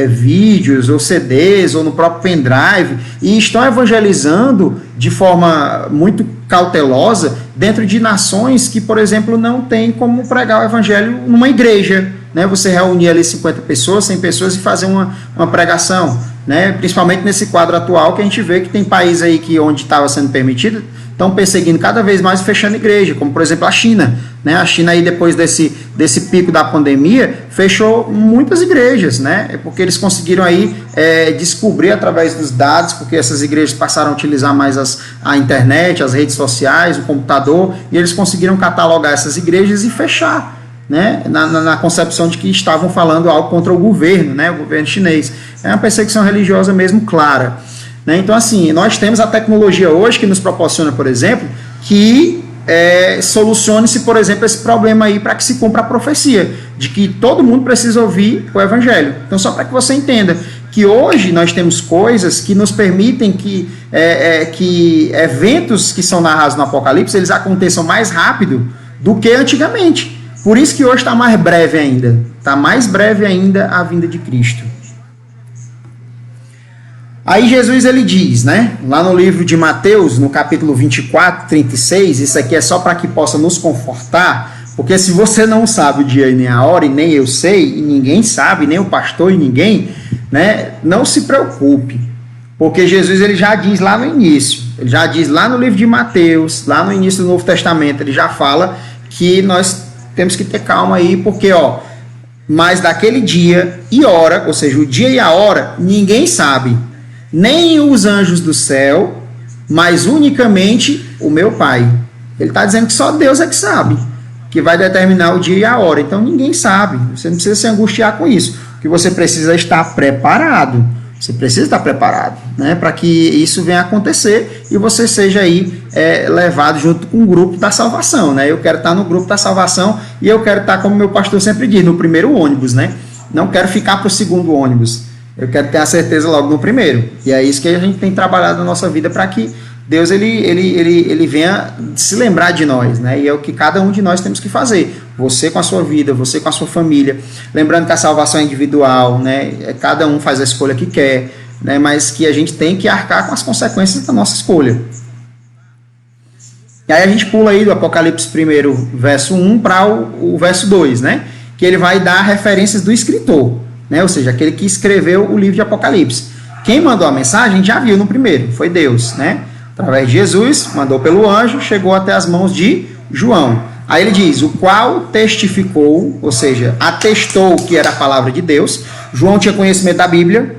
vídeos ou CDs ou no próprio pendrive e estão evangelizando de forma muito cautelosa dentro de nações que, por exemplo, não tem como pregar o evangelho numa igreja, né? Você reunir ali 50 pessoas, 100 pessoas e fazer uma pregação, né? Principalmente nesse quadro atual que a gente vê que tem países aí que onde estava sendo permitido estão perseguindo cada vez mais e fechando igreja, como por exemplo a China, né? A China aí depois desse pico da pandemia fechou muitas igrejas, né? Porque eles conseguiram aí descobrir através dos dados, porque essas igrejas passaram a utilizar mais a internet, as redes sociais, o computador, e eles conseguiram catalogar essas igrejas e fechar, né? Na concepção de que estavam falando algo contra o governo, né? O governo chinês. É uma perseguição religiosa mesmo clara. Então, assim, nós temos a tecnologia hoje que nos proporciona, por exemplo, que solucione-se, por exemplo, esse problema aí para que se cumpra a profecia, de que todo mundo precisa ouvir o evangelho. Então, só para que você entenda que hoje nós temos coisas que nos permitem que eventos que são narrados no Apocalipse, eles aconteçam mais rápido do que antigamente. Por isso que hoje está mais breve ainda. Está mais breve ainda a vinda de Cristo. Aí Jesus ele diz, né, lá no livro de Mateus, no capítulo 24, 36, isso aqui é só para que possa nos confortar, porque se você não sabe o dia e nem a hora, e nem eu sei, e ninguém sabe, nem o pastor e ninguém, né, não se preocupe, porque Jesus ele já diz lá no início, ele já diz lá no livro de Mateus, lá no início do Novo Testamento, ele já fala que nós temos que ter calma aí, porque, mas daquele dia e hora, ou seja, o dia e a hora, ninguém sabe, nem os anjos do céu, mas unicamente o meu Pai. Ele está dizendo que só Deus é que sabe, que vai determinar o dia e a hora. Então ninguém sabe, você não precisa se angustiar com isso. O que você precisa é estar preparado. Você precisa estar preparado, né, para que isso venha a acontecer e você seja aí levado junto com o grupo da salvação, né? Eu quero estar no grupo da salvação e eu quero estar, como meu pastor sempre diz, no primeiro ônibus, né? Não quero ficar para o segundo ônibus. Eu quero ter a certeza logo no primeiro. E é isso que a gente tem trabalhado na nossa vida para que Deus ele venha se lembrar de nós, né? E é o que cada um de nós temos que fazer. Você com a sua vida, você com a sua família. Lembrando que a salvação é individual, né? Cada um faz a escolha que quer, né? Mas que a gente tem que arcar com as consequências da nossa escolha. E aí a gente pula aí do Apocalipse 1, verso 1 para o verso 2, né? Que ele vai dar referências do escritor, né? Ou seja, aquele que escreveu o livro de Apocalipse. Quem mandou a mensagem, a gente já viu no primeiro, foi Deus, né? Através de Jesus, mandou pelo anjo, chegou até as mãos de João. Aí ele diz, o qual testificou, ou seja, atestou que era a palavra de Deus. João tinha conhecimento da Bíblia,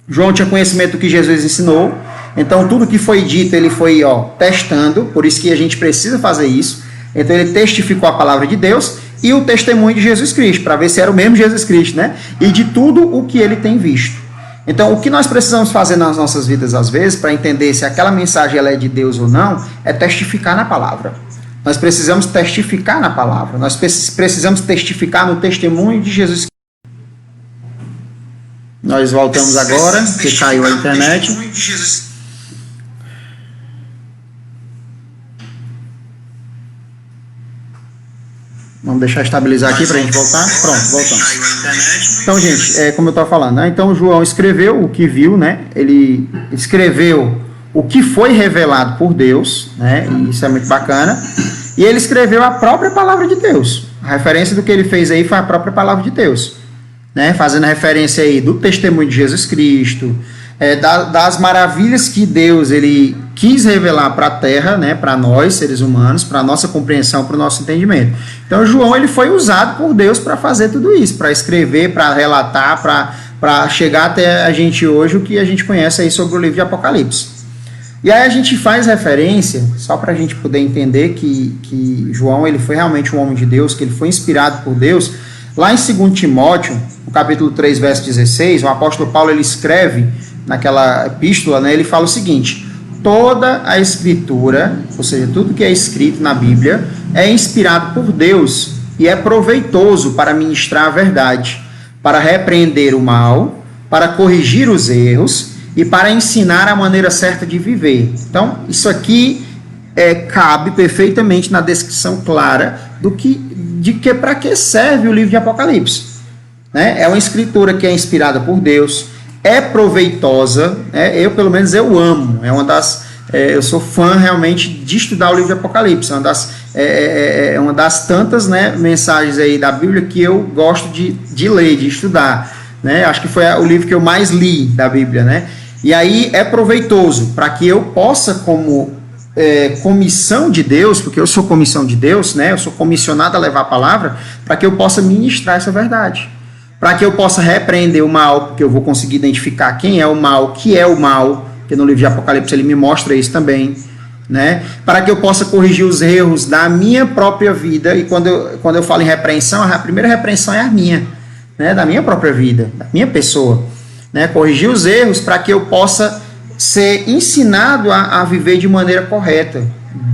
João tinha conhecimento do que Jesus ensinou, então tudo que foi dito ele foi testando, por isso que a gente precisa fazer isso. Então ele testificou a palavra de Deus e o testemunho de Jesus Cristo, para ver se era o mesmo Jesus Cristo, né? E de tudo o que ele tem visto. Então, o que nós precisamos fazer nas nossas vidas, às vezes, para entender se aquela mensagem ela é de Deus ou não, é testificar na palavra. Nós precisamos testificar na palavra. Nós precisamos testificar no testemunho de Jesus. Nós voltamos agora, porque caiu a internet. Vamos deixar estabilizar aqui para a gente voltar. Pronto, voltamos. Então, gente, como eu estava falando, né? Então João escreveu o que viu, né? Ele escreveu o que foi revelado por Deus, né? E isso é muito bacana. E ele escreveu a própria palavra de Deus. A referência do que ele fez aí foi a própria palavra de Deus, né? Fazendo referência aí do testemunho de Jesus Cristo, das maravilhas que Deus ele quis revelar para a Terra, né, para nós, seres humanos, para a nossa compreensão, para o nosso entendimento. Então, João ele foi usado por Deus para fazer tudo isso, para escrever, para relatar, para chegar até a gente hoje o que a gente conhece aí sobre o livro de Apocalipse. E aí a gente faz referência, só para a gente poder entender que João ele foi realmente um homem de Deus, que ele foi inspirado por Deus. Lá em 2 Timóteo, no capítulo 3, verso 16, o apóstolo Paulo ele escreve naquela epístola, né, ele fala o seguinte: toda a escritura, ou seja, tudo que é escrito na Bíblia, é inspirado por Deus e é proveitoso para ministrar a verdade, para repreender o mal, para corrigir os erros e para ensinar a maneira certa de viver. Então, isso aqui cabe perfeitamente na descrição clara de que para que serve o livro de Apocalipse. Né? É uma escritura que é inspirada por Deus, é proveitosa, né? Pelo menos eu amo, eu sou fã realmente de estudar o livro de Apocalipse, é uma das tantas, né, mensagens aí da Bíblia que eu gosto de ler, de estudar, né? Acho que foi o livro que eu mais li da Bíblia, né? E aí é proveitoso para que eu possa, como comissão de Deus, porque eu sou comissão de Deus, né? Eu sou comissionado a levar a palavra, para que eu possa ministrar essa verdade, para que eu possa repreender o mal, porque eu vou conseguir identificar quem é o mal, que é o mal, porque no livro de Apocalipse ele me mostra isso também, né? Para que eu possa corrigir os erros da minha própria vida, e quando eu falo em repreensão, a primeira repreensão é a minha, né? Da minha própria vida, da minha pessoa, né? Corrigir os erros para que eu possa ser ensinado a viver de maneira correta,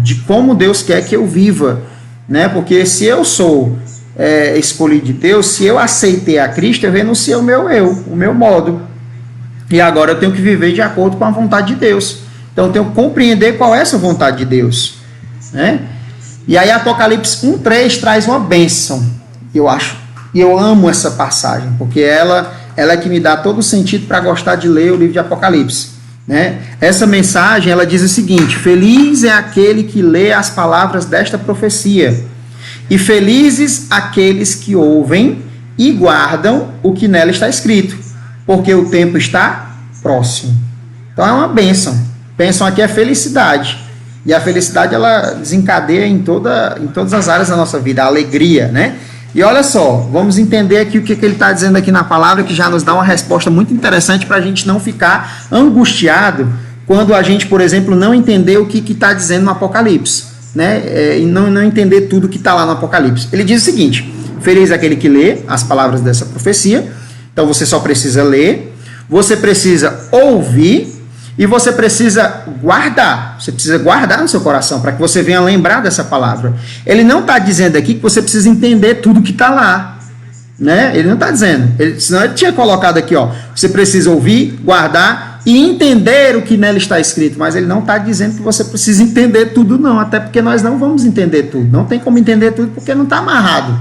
de como Deus quer que eu viva, né? Porque se eu sou escolhido de Deus, se eu aceitei a Cristo, eu renunciei ao o meu modo, e agora eu tenho que viver de acordo com a vontade de Deus. Então eu tenho que compreender qual é essa vontade de Deus, né? E aí Apocalipse 1:3 traz uma bênção, e eu amo essa passagem, porque ela é que me dá todo o sentido para gostar de ler o livro de Apocalipse, né? Essa mensagem, ela diz o seguinte: feliz é aquele que lê as palavras desta profecia, e felizes aqueles que ouvem e guardam o que nela está escrito, porque o tempo está próximo. Então é uma bênção. Bênção aqui é felicidade. E a felicidade, ela desencadeia em todas as áreas da nossa vida, a alegria, né? E olha só, vamos entender aqui o que ele está dizendo aqui na palavra, que já nos dá uma resposta muito interessante para a gente não ficar angustiado quando a gente, por exemplo, não entender o que está dizendo no Apocalipse, né? E não entender tudo que está lá no Apocalipse. Ele diz o seguinte: feliz é aquele que lê as palavras dessa profecia. Então você só precisa ler, você precisa ouvir e você precisa guardar. Você precisa guardar no seu coração para que você venha lembrar dessa palavra. Ele não está dizendo aqui que você precisa entender tudo que está lá, né? Ele não está dizendo. Senão ele tinha colocado aqui, ó, você precisa ouvir, guardar e entender o que nela está escrito. Mas ele não está dizendo que você precisa entender tudo, não. Até porque nós não vamos entender tudo. Não tem como entender tudo porque não está amarrado.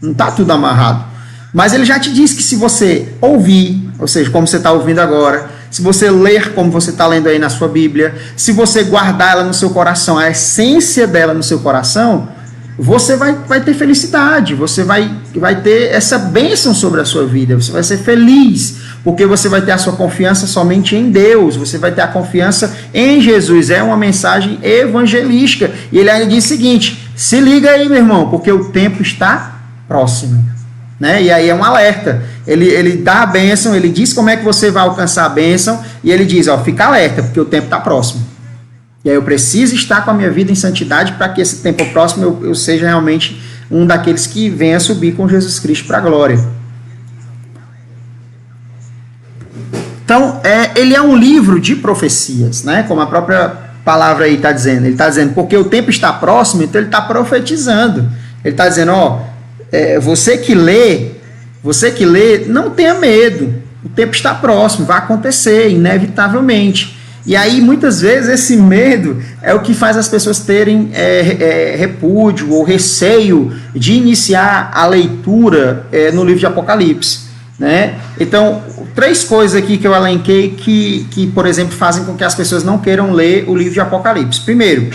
Não está tudo amarrado. Mas ele já te diz que se você ouvir, ou seja, como você está ouvindo agora, se você ler como você está lendo aí na sua Bíblia, se você guardar ela no seu coração, a essência dela no seu coração, você vai ter felicidade, você vai ter essa bênção sobre a sua vida, você vai ser feliz, porque você vai ter a sua confiança somente em Deus, você vai ter a confiança em Jesus. É uma mensagem evangelística. E ele ainda diz o seguinte: se liga aí, meu irmão, porque o tempo está próximo. Né? E aí é um alerta. Ele dá a bênção, ele diz como é que você vai alcançar a bênção, e ele diz, ó, fica alerta, porque o tempo está próximo. E aí eu preciso estar com a minha vida em santidade para que esse tempo próximo eu seja realmente um daqueles que venha subir com Jesus Cristo para a glória. Então, ele é um livro de profecias, né? Como a própria palavra aí está dizendo. Ele está dizendo, porque o tempo está próximo, então ele está profetizando. Ele está dizendo, ó, você que lê, não tenha medo. O tempo está próximo, vai acontecer, inevitavelmente. E aí, muitas vezes, esse medo é o que faz as pessoas terem repúdio ou receio de iniciar a leitura no livro de Apocalipse. Né? Então, 3 coisas aqui que eu elenquei que, por exemplo, fazem com que as pessoas não queiram ler o livro de Apocalipse. Primeiro,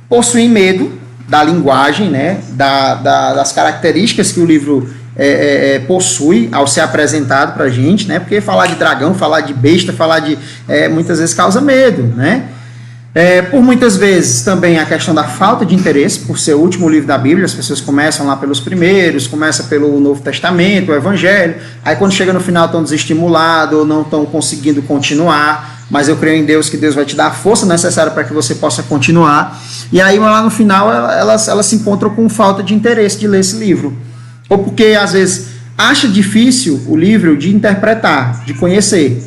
possuem medo da linguagem, né? das características que o livro possui ao ser apresentado para a gente, né? Porque falar de dragão, falar de besta, falar de... muitas vezes causa medo, né? Por muitas vezes também a questão da falta de interesse, por ser o último livro da Bíblia, as pessoas começam lá pelos primeiros, começa pelo Novo Testamento, o Evangelho, aí quando chega no final estão desestimulados ou não estão conseguindo continuar, mas eu creio em Deus que Deus vai te dar a força necessária para que você possa continuar, e aí lá no final elas se encontram com falta de interesse de ler esse livro, ou porque às vezes acha difícil o livro de interpretar, de conhecer.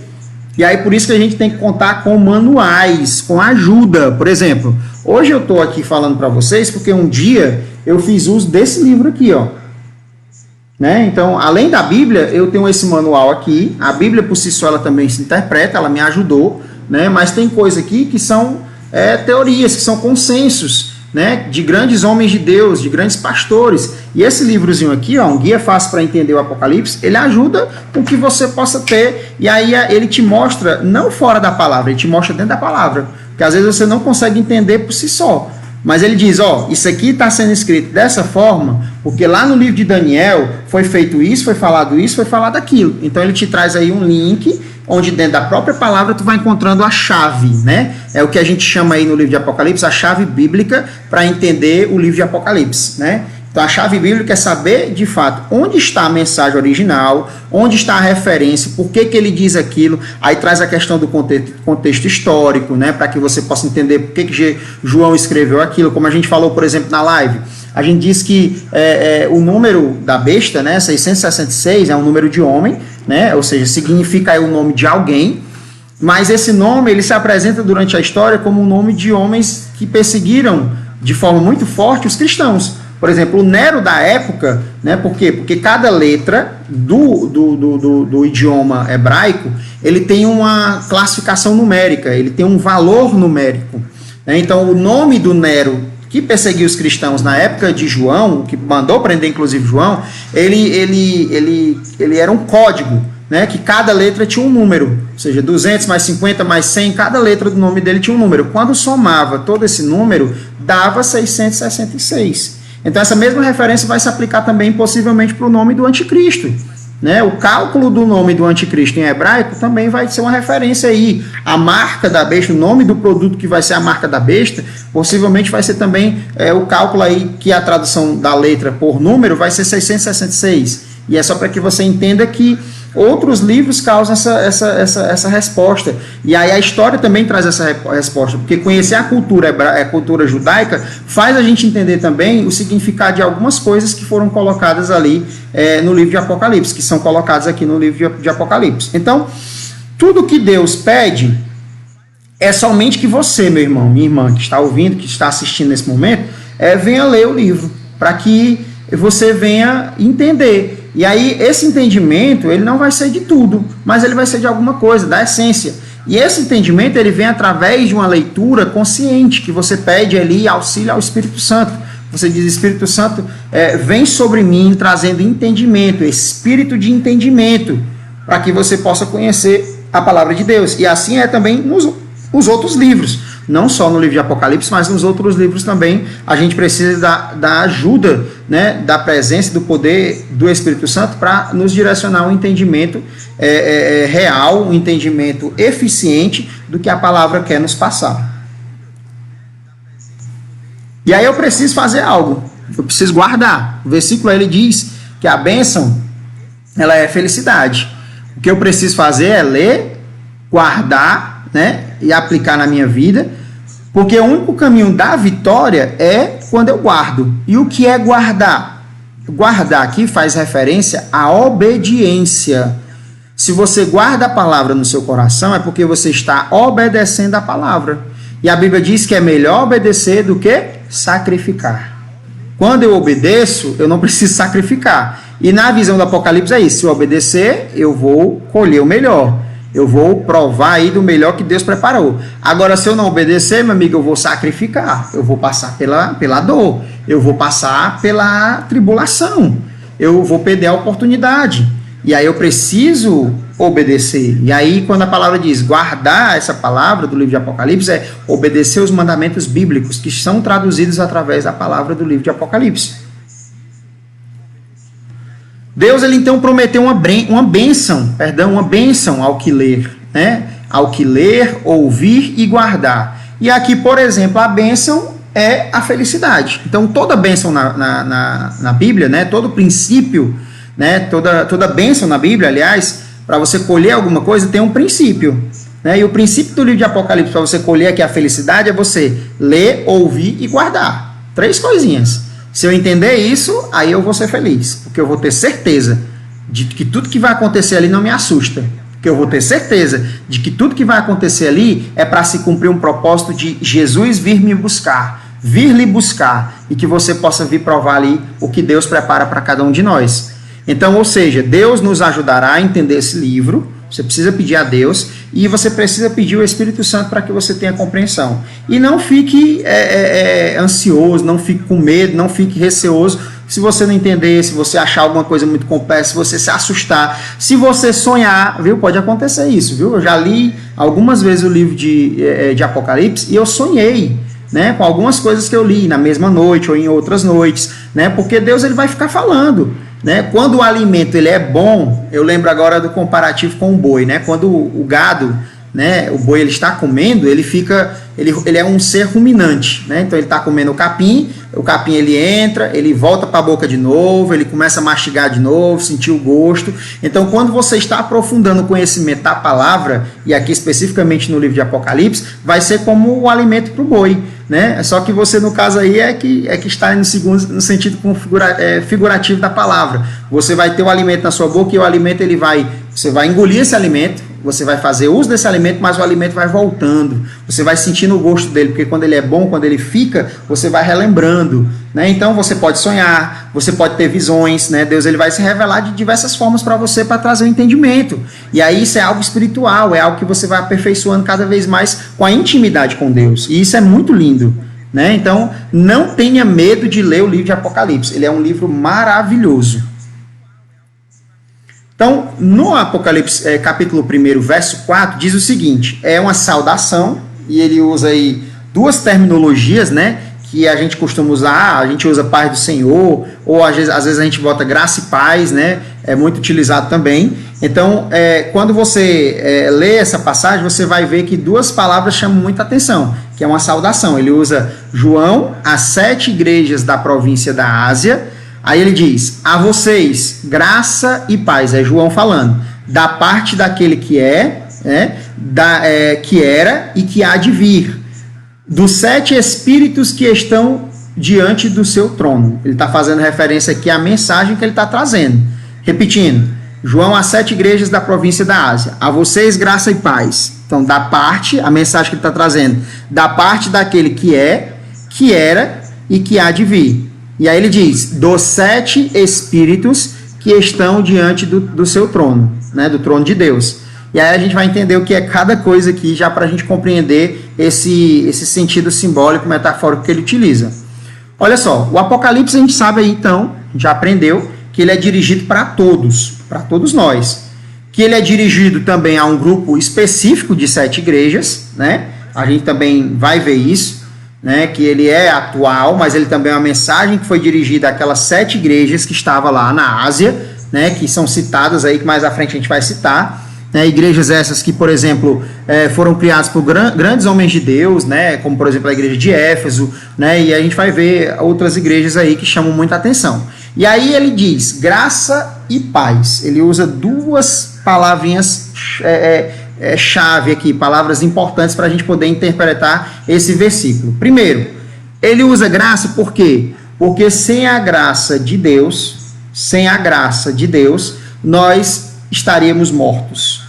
E aí por isso que a gente tem que contar com manuais, com ajuda. Por exemplo, hoje eu estou aqui falando para vocês porque um dia eu fiz uso desse livro aqui, ó. Né? Então, além da Bíblia, eu tenho esse manual aqui. A Bíblia por si só ela também se interpreta, ela me ajudou, né? Mas tem coisa aqui que são teorias, que são consensos, né? De grandes homens de Deus, de grandes pastores. E esse livrozinho aqui, ó, um guia fácil para entender o Apocalipse, ele ajuda com que você possa ter, e aí ele te mostra, não fora da palavra, ele te mostra dentro da palavra, porque às vezes você não consegue entender por si só. Mas ele diz, ó, isso aqui está sendo escrito dessa forma, porque lá no livro de Daniel foi feito isso, foi falado aquilo. Então ele te traz aí um link, onde dentro da própria palavra tu vai encontrando a chave, né? É o que a gente chama aí no livro de Apocalipse, a chave bíblica para entender o livro de Apocalipse, né? Então a chave bíblica é saber, de fato, onde está a mensagem original, onde está a referência, por que ele diz aquilo, aí traz a questão do contexto histórico, né, para que você possa entender por que João escreveu aquilo, como a gente falou, por exemplo, na live. A gente diz que o número da besta, né, 666, é um número de homem, né, ou seja, significa aí o nome de alguém, mas esse nome ele se apresenta durante a história como um nome de homens que perseguiram de forma muito forte os cristãos. Por exemplo, o Nero da época, né, por quê? Porque cada letra do idioma hebraico, ele tem uma classificação numérica, ele tem um valor numérico. Né? Então, o nome do Nero, que perseguiu os cristãos na época de João, que mandou prender inclusive João, ele era um código, né, que cada letra tinha um número, ou seja, 200 mais 50 mais 100, cada letra do nome dele tinha um número. Quando somava todo esse número, dava 666. Então essa mesma referência vai se aplicar também possivelmente para o nome do anticristo. Né? O cálculo do nome do anticristo em hebraico também vai ser uma referência aí. A marca da besta, o nome do produto que vai ser a marca da besta, possivelmente vai ser também o cálculo aí que a tradução da letra por número vai ser 666. E é só para que você entenda que outros livros causam essa resposta. E aí a história também traz essa resposta, porque conhecer a cultura judaica faz a gente entender também o significado de algumas coisas que foram colocadas ali no livro de Apocalipse, que são colocadas aqui no livro de Apocalipse. Então, tudo que Deus pede é somente que você, meu irmão, minha irmã, que está ouvindo, que está assistindo nesse momento, venha ler o livro, para que você venha entender. E aí, esse entendimento, ele não vai ser de tudo, mas ele vai ser de alguma coisa, da essência. E esse entendimento, ele vem através de uma leitura consciente, que você pede ali auxílio ao Espírito Santo. Você diz, Espírito Santo, vem sobre mim, trazendo entendimento, espírito de entendimento, para que você possa conhecer a palavra de Deus. E assim é também nos outros livros. Não só no livro de Apocalipse, mas nos outros livros também, a gente precisa da ajuda, né, da presença, do poder do Espírito Santo para nos direcionar um entendimento real, um entendimento eficiente do que a palavra quer nos passar. E aí eu preciso fazer algo, eu preciso guardar. O versículo ele diz que a bênção, ela é felicidade. O que eu preciso fazer é ler, guardar, né, e aplicar na minha vida, porque o único caminho da vitória é quando eu guardo. E o que é guardar? Guardar aqui faz referência à obediência. Se você guarda a palavra no seu coração, é porque você está obedecendo a palavra. E a Bíblia diz que é melhor obedecer do que sacrificar. Quando eu obedeço, eu não preciso sacrificar. E na visão do Apocalipse é isso. Se eu obedecer, eu vou colher o melhor. Eu vou provar aí do melhor que Deus preparou. Agora, se eu não obedecer, meu amigo, eu vou sacrificar. Eu vou passar pela dor. Eu vou passar pela tribulação. Eu vou perder a oportunidade. E aí eu preciso obedecer. E aí, quando a palavra diz guardar essa palavra do livro de Apocalipse, é obedecer os mandamentos bíblicos, que são traduzidos através da palavra do livro de Apocalipse. Deus, ele então prometeu uma bênção ao que ler, né? Ao que ler, ouvir e guardar. E aqui, por exemplo, a bênção é a felicidade. Então, toda bênção na Bíblia, né? Todo princípio, né? Toda bênção na Bíblia, aliás, para você colher alguma coisa, tem um princípio. Né? E o princípio do livro de Apocalipse, para você colher aqui a felicidade, é você ler, ouvir e guardar. 3 coisinhas. Se eu entender isso, aí eu vou ser feliz, porque eu vou ter certeza de que tudo que vai acontecer ali não me assusta. porque eu vou ter certeza de que tudo que vai acontecer ali é para se cumprir um propósito de Jesus vir me buscar, vir lhe buscar, e que você possa vir provar ali o que Deus prepara para cada um de nós. Então, ou seja, Deus nos ajudará a entender esse livro. Você precisa pedir a Deus e você precisa pedir o Espírito Santo para que você tenha compreensão. E não fique ansioso, não fique com medo, não fique receoso se você não entender, se você achar alguma coisa muito complexa, se você se assustar, se você sonhar, viu? Pode acontecer isso, viu? Eu já li algumas vezes o livro de Apocalipse e eu sonhei, né, com algumas coisas que eu li na mesma noite ou em outras noites, né? Porque Deus ele vai ficar falando. Né? Quando o alimento ele é bom, eu lembro agora do comparativo com o boi, né? Quando o gado, né, o boi ele está comendo, ele é um ser ruminante, né? Então ele está comendo o capim ele entra, ele volta para a boca de novo, ele começa a mastigar de novo, sentir o gosto. Então quando você está aprofundando o conhecimento da palavra, e aqui especificamente no livro de Apocalipse, vai ser como o alimento para o boi, né? Só que você no caso aí é que está no sentido figurativo da palavra. Você vai ter o alimento na sua boca e o alimento você vai engolir esse alimento, você vai fazer uso desse alimento, mas o alimento vai voltando, você vai sentindo o gosto dele, porque quando ele é bom, quando ele fica, você vai relembrando, né? Então você pode sonhar, você pode ter visões, né? Deus ele vai se revelar de diversas formas para você, para trazer o entendimento, e aí isso é algo espiritual, é algo que você vai aperfeiçoando cada vez mais com a intimidade com Deus, e isso é muito lindo, né? Então não tenha medo de ler o livro de Apocalipse, ele é um livro maravilhoso. Então, no Apocalipse, capítulo 1, verso 4, diz o seguinte, é uma saudação, e ele usa aí duas terminologias, né, que a gente costuma usar, a gente usa paz do Senhor, ou às vezes a gente bota graça e paz, né, é muito utilizado também. Então, quando você lê essa passagem, você vai ver que duas palavras chamam muita atenção, que é uma saudação. Ele usa João, às 7 igrejas da província da Ásia. Aí ele diz, a vocês, graça e paz, é João falando, da parte daquele que que era e que há de vir, dos 7 espíritos que estão diante do seu trono. Ele está fazendo referência aqui à mensagem que ele está trazendo. Repetindo, João às 7 igrejas da província da Ásia, a vocês, graça e paz. Então, da parte, a mensagem que ele está trazendo, da parte daquele que é, que era e que há de vir. E aí ele diz, dos 7 espíritos que estão diante do seu trono, né, do trono de Deus. E aí a gente vai entender o que é cada coisa aqui, já para a gente compreender esse sentido simbólico, metafórico que ele utiliza. Olha só, o Apocalipse a gente sabe aí então, já aprendeu, que ele é dirigido para todos nós. Que ele é dirigido também a um grupo específico de 7 igrejas, né? A gente também vai ver isso. Né, que ele é atual, mas ele também é uma mensagem que foi dirigida àquelas 7 igrejas que estavam lá na Ásia, né, que são citadas aí, que mais à frente a gente vai citar, né, igrejas essas que, por exemplo, foram criadas por grandes homens de Deus, né, como por exemplo a igreja de Éfeso, né, e a gente vai ver outras igrejas aí que chamam muita atenção. E aí ele diz, graça e paz, ele usa duas palavrinhas chave aqui, palavras importantes para a gente poder interpretar esse versículo. Primeiro, ele usa graça por quê? Porque sem a graça de Deus, nós estaríamos mortos.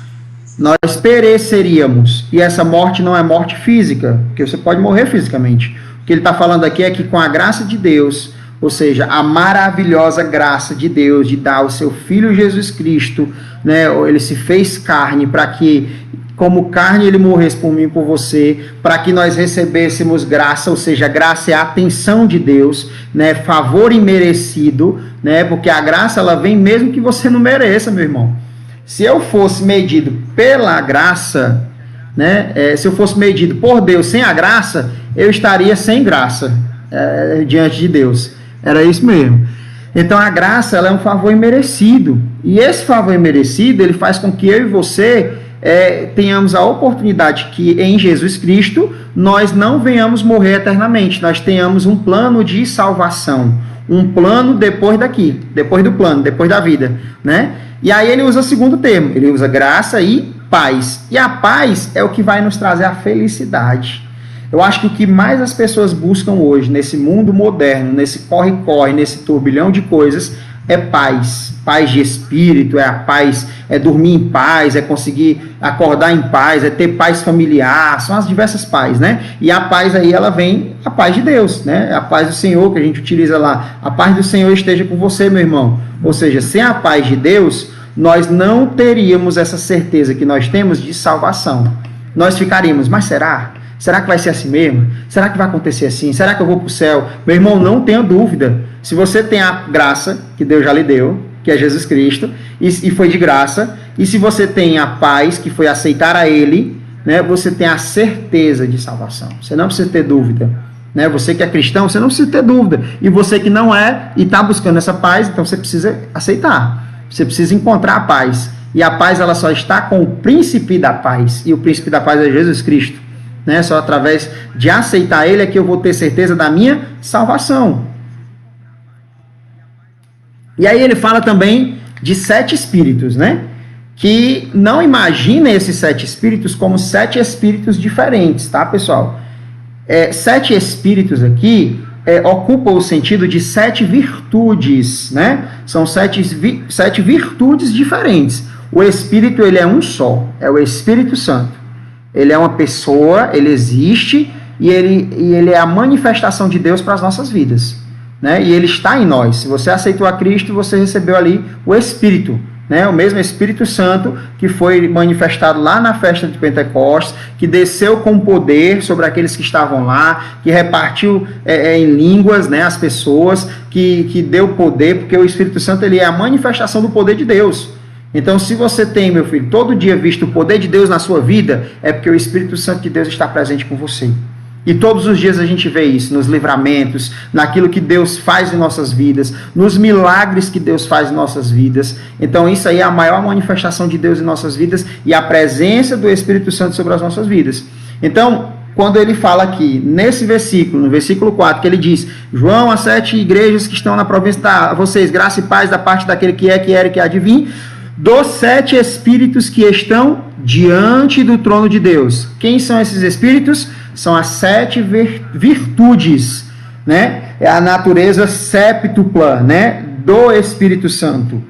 Nós pereceríamos. E essa morte não é morte física, porque você pode morrer fisicamente. O que ele está falando aqui é que com a graça de Deus, ou seja, a maravilhosa graça de Deus de dar o seu Filho Jesus Cristo, né, ele se fez carne para que, como carne, ele morresse por mim e por você, para que nós recebêssemos graça, ou seja, graça é a atenção de Deus, né, favor imerecido, né, porque a graça ela vem mesmo que você não mereça, meu irmão. Se eu fosse medido pela graça, né, se eu fosse medido por Deus sem a graça, eu estaria sem graça diante de Deus. Era isso mesmo. Então a graça ela é um favor imerecido. E esse favor imerecido ele faz com que eu e você tenhamos a oportunidade que em Jesus Cristo nós não venhamos morrer eternamente. Nós tenhamos um plano de salvação. Um plano depois daqui. Depois do plano, depois da vida. Né? E aí ele usa o segundo termo. Ele usa graça e paz. E a paz é o que vai nos trazer a felicidade. Eu acho que o que mais as pessoas buscam hoje, nesse mundo moderno, nesse corre-corre, nesse turbilhão de coisas, é paz paz de espírito, é a paz, é dormir em paz, é conseguir acordar em paz, é ter paz familiar, são as diversas paz, né? E a paz aí, ela vem, a paz de Deus, né? A paz do Senhor, que a gente utiliza lá, a paz do Senhor esteja com você, meu irmão. Ou seja, sem a paz de Deus, nós não teríamos essa certeza que nós temos de salvação. Nós ficaríamos, mas será? Será que vai ser assim mesmo? Será que vai acontecer assim? Será que eu vou para o céu? Meu irmão, não tenha dúvida. Se você tem a graça que Deus já lhe deu, que é Jesus Cristo, e foi de graça, e se você tem a paz, que foi aceitar a Ele, né, você tem a certeza de salvação. Você não precisa ter dúvida. Né? Você que é cristão, você não precisa ter dúvida. E você que não é e está buscando essa paz, então você precisa aceitar. Você precisa encontrar a paz. E a paz, ela só está com o príncipe da paz. E o príncipe da paz é Jesus Cristo. Né? Só através de aceitar Ele é que eu vou ter certeza da minha salvação. E aí ele fala também de 7 espíritos, né? Que não imagina esses 7 espíritos como 7 espíritos diferentes, tá, pessoal? 7 espíritos aqui ocupam o sentido de 7 virtudes, né? São 7 virtudes diferentes. O Espírito, ele é um só, é o Espírito Santo. Ele é uma pessoa, ele existe e ele é a manifestação de Deus para as nossas vidas, né? E ele está em nós. Se você aceitou a Cristo, você recebeu ali o Espírito, né? O mesmo Espírito Santo que foi manifestado lá na festa de Pentecostes, que desceu com poder sobre aqueles que estavam lá, que repartiu em línguas, né, as pessoas, que deu poder, porque o Espírito Santo, ele é a manifestação do poder de Deus. Então, se você tem, meu filho, todo dia visto o poder de Deus na sua vida, é porque o Espírito Santo de Deus está presente com você. E todos os dias a gente vê isso, nos livramentos, naquilo que Deus faz em nossas vidas, nos milagres que Deus faz em nossas vidas. Então, isso aí é a maior manifestação de Deus em nossas vidas e a presença do Espírito Santo sobre as nossas vidas. Então, quando ele fala aqui, nesse versículo, no versículo 4, que ele diz: João, as 7 igrejas que estão na província, a vocês, graça e paz da parte daquele que é, que era e que há de vir, dos 7 espíritos que estão diante do trono de Deus. Quem são esses espíritos? São as 7 virtudes, né? É a natureza séptupla, né, do Espírito Santo.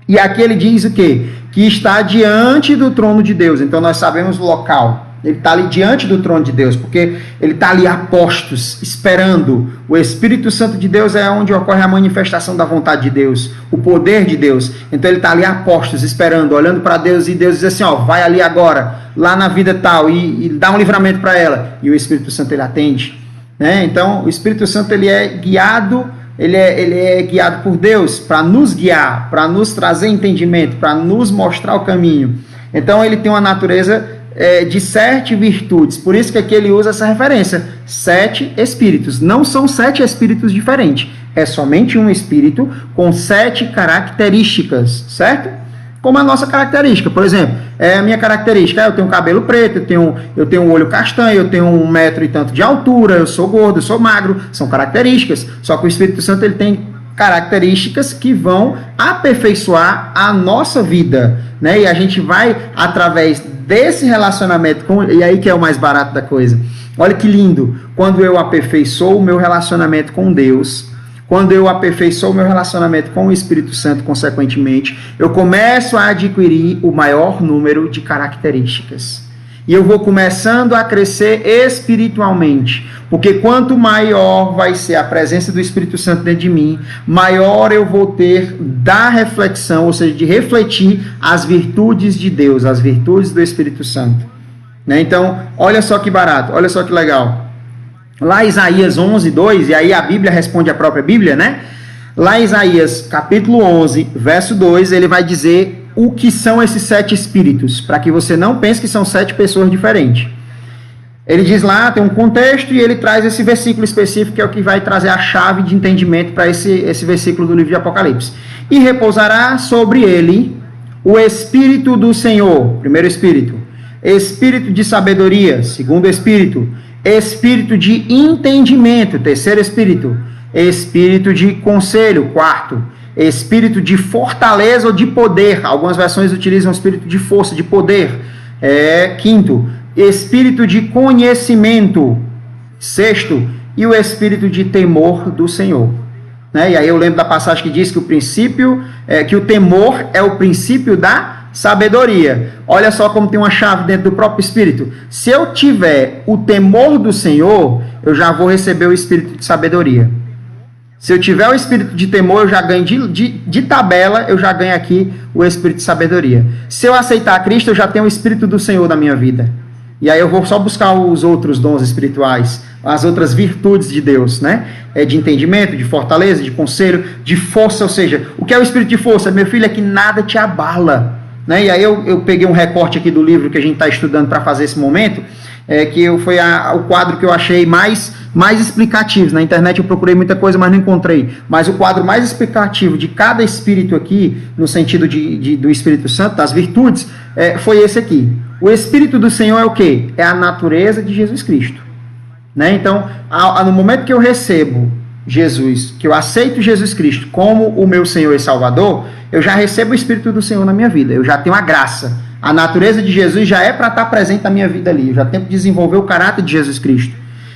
E aqui ele diz o quê? Que está diante do trono de Deus. Então nós sabemos o local. Ele está ali diante do trono de Deus, porque ele está ali a postos, esperando. O Espírito Santo de Deus é onde ocorre a manifestação da vontade de Deus, o poder de Deus. Então ele está ali a postos, esperando, olhando para Deus, e Deus diz assim, ó, vai ali agora, lá na vida tal, e dá um livramento para ela. E o Espírito Santo, ele atende. Né? Então o Espírito Santo, ele é guiado, ele é guiado por Deus para nos guiar, para nos trazer entendimento, para nos mostrar o caminho. Então ele tem uma natureza de 7 virtudes, por isso que aqui ele usa essa referência, 7 espíritos, não são 7 espíritos diferentes, é somente um espírito com 7 características, certo? Como a nossa característica, por exemplo, a minha característica, eu tenho cabelo preto, eu tenho um olho castanho, eu tenho 1 metro e tanto de altura, eu sou gordo, eu sou magro, são características, só que o Espírito Santo, ele tem características que vão aperfeiçoar a nossa vida, né? E a gente vai, através desse relacionamento, e aí que é o mais barato da coisa, olha que lindo, quando eu aperfeiçoo o meu relacionamento com Deus, quando eu aperfeiçoo o meu relacionamento com o Espírito Santo, consequentemente, eu começo a adquirir o maior número de características. E eu vou começando a crescer espiritualmente. Porque quanto maior vai ser a presença do Espírito Santo dentro de mim, maior eu vou ter da reflexão, ou seja, de refletir as virtudes de Deus, as virtudes do Espírito Santo. Né? Então, olha só que barato, olha só que legal. Lá em Isaías 11, 2, e aí a Bíblia responde a própria Bíblia, né? Lá em Isaías capítulo 11, verso 2, ele vai dizer o que são esses 7 espíritos, para que você não pense que são 7 pessoas diferentes. Ele diz lá, tem um contexto, e ele traz esse versículo específico, que é o que vai trazer a chave de entendimento para esse versículo do livro de Apocalipse. E repousará sobre ele o Espírito do Senhor, primeiro Espírito, Espírito de sabedoria, segundo Espírito, Espírito de entendimento, terceiro Espírito, Espírito de conselho, quarto, Espírito de fortaleza ou de poder, algumas versões utilizam Espírito de força, de poder, quinto, Espírito de conhecimento, sexto, e o Espírito de temor do Senhor. né? E aí eu lembro da passagem que diz que que o temor é o princípio da sabedoria. Olha só como tem uma chave dentro do próprio Espírito. Se eu tiver o temor do Senhor, eu já vou receber o Espírito de sabedoria. Se eu tiver o Espírito de temor, eu já ganho de tabela, eu já ganho aqui o Espírito de sabedoria. Se eu aceitar Cristo, eu já tenho o Espírito do Senhor na minha vida. E aí eu vou só buscar os outros dons espirituais, as outras virtudes de Deus, né? De entendimento, de fortaleza, de conselho, de força. Ou seja, o que é o Espírito de força? Meu filho, é que nada te abala. Né? E aí eu peguei um recorte aqui do livro que a gente está estudando para fazer esse momento, foi o quadro que eu achei mais explicativo. Na internet eu procurei muita coisa, mas não encontrei. Mas o quadro mais explicativo de cada espírito aqui, no sentido do Espírito Santo, das virtudes, foi esse aqui. O Espírito do Senhor é o quê? É a natureza de Jesus Cristo. Né? Então, no momento que eu recebo Jesus, que eu aceito Jesus Cristo como o meu Senhor e Salvador, eu já recebo o Espírito do Senhor na minha vida, eu já tenho a graça. A natureza de Jesus já é para estar presente na minha vida ali, eu já tenho que desenvolver o caráter de Jesus Cristo.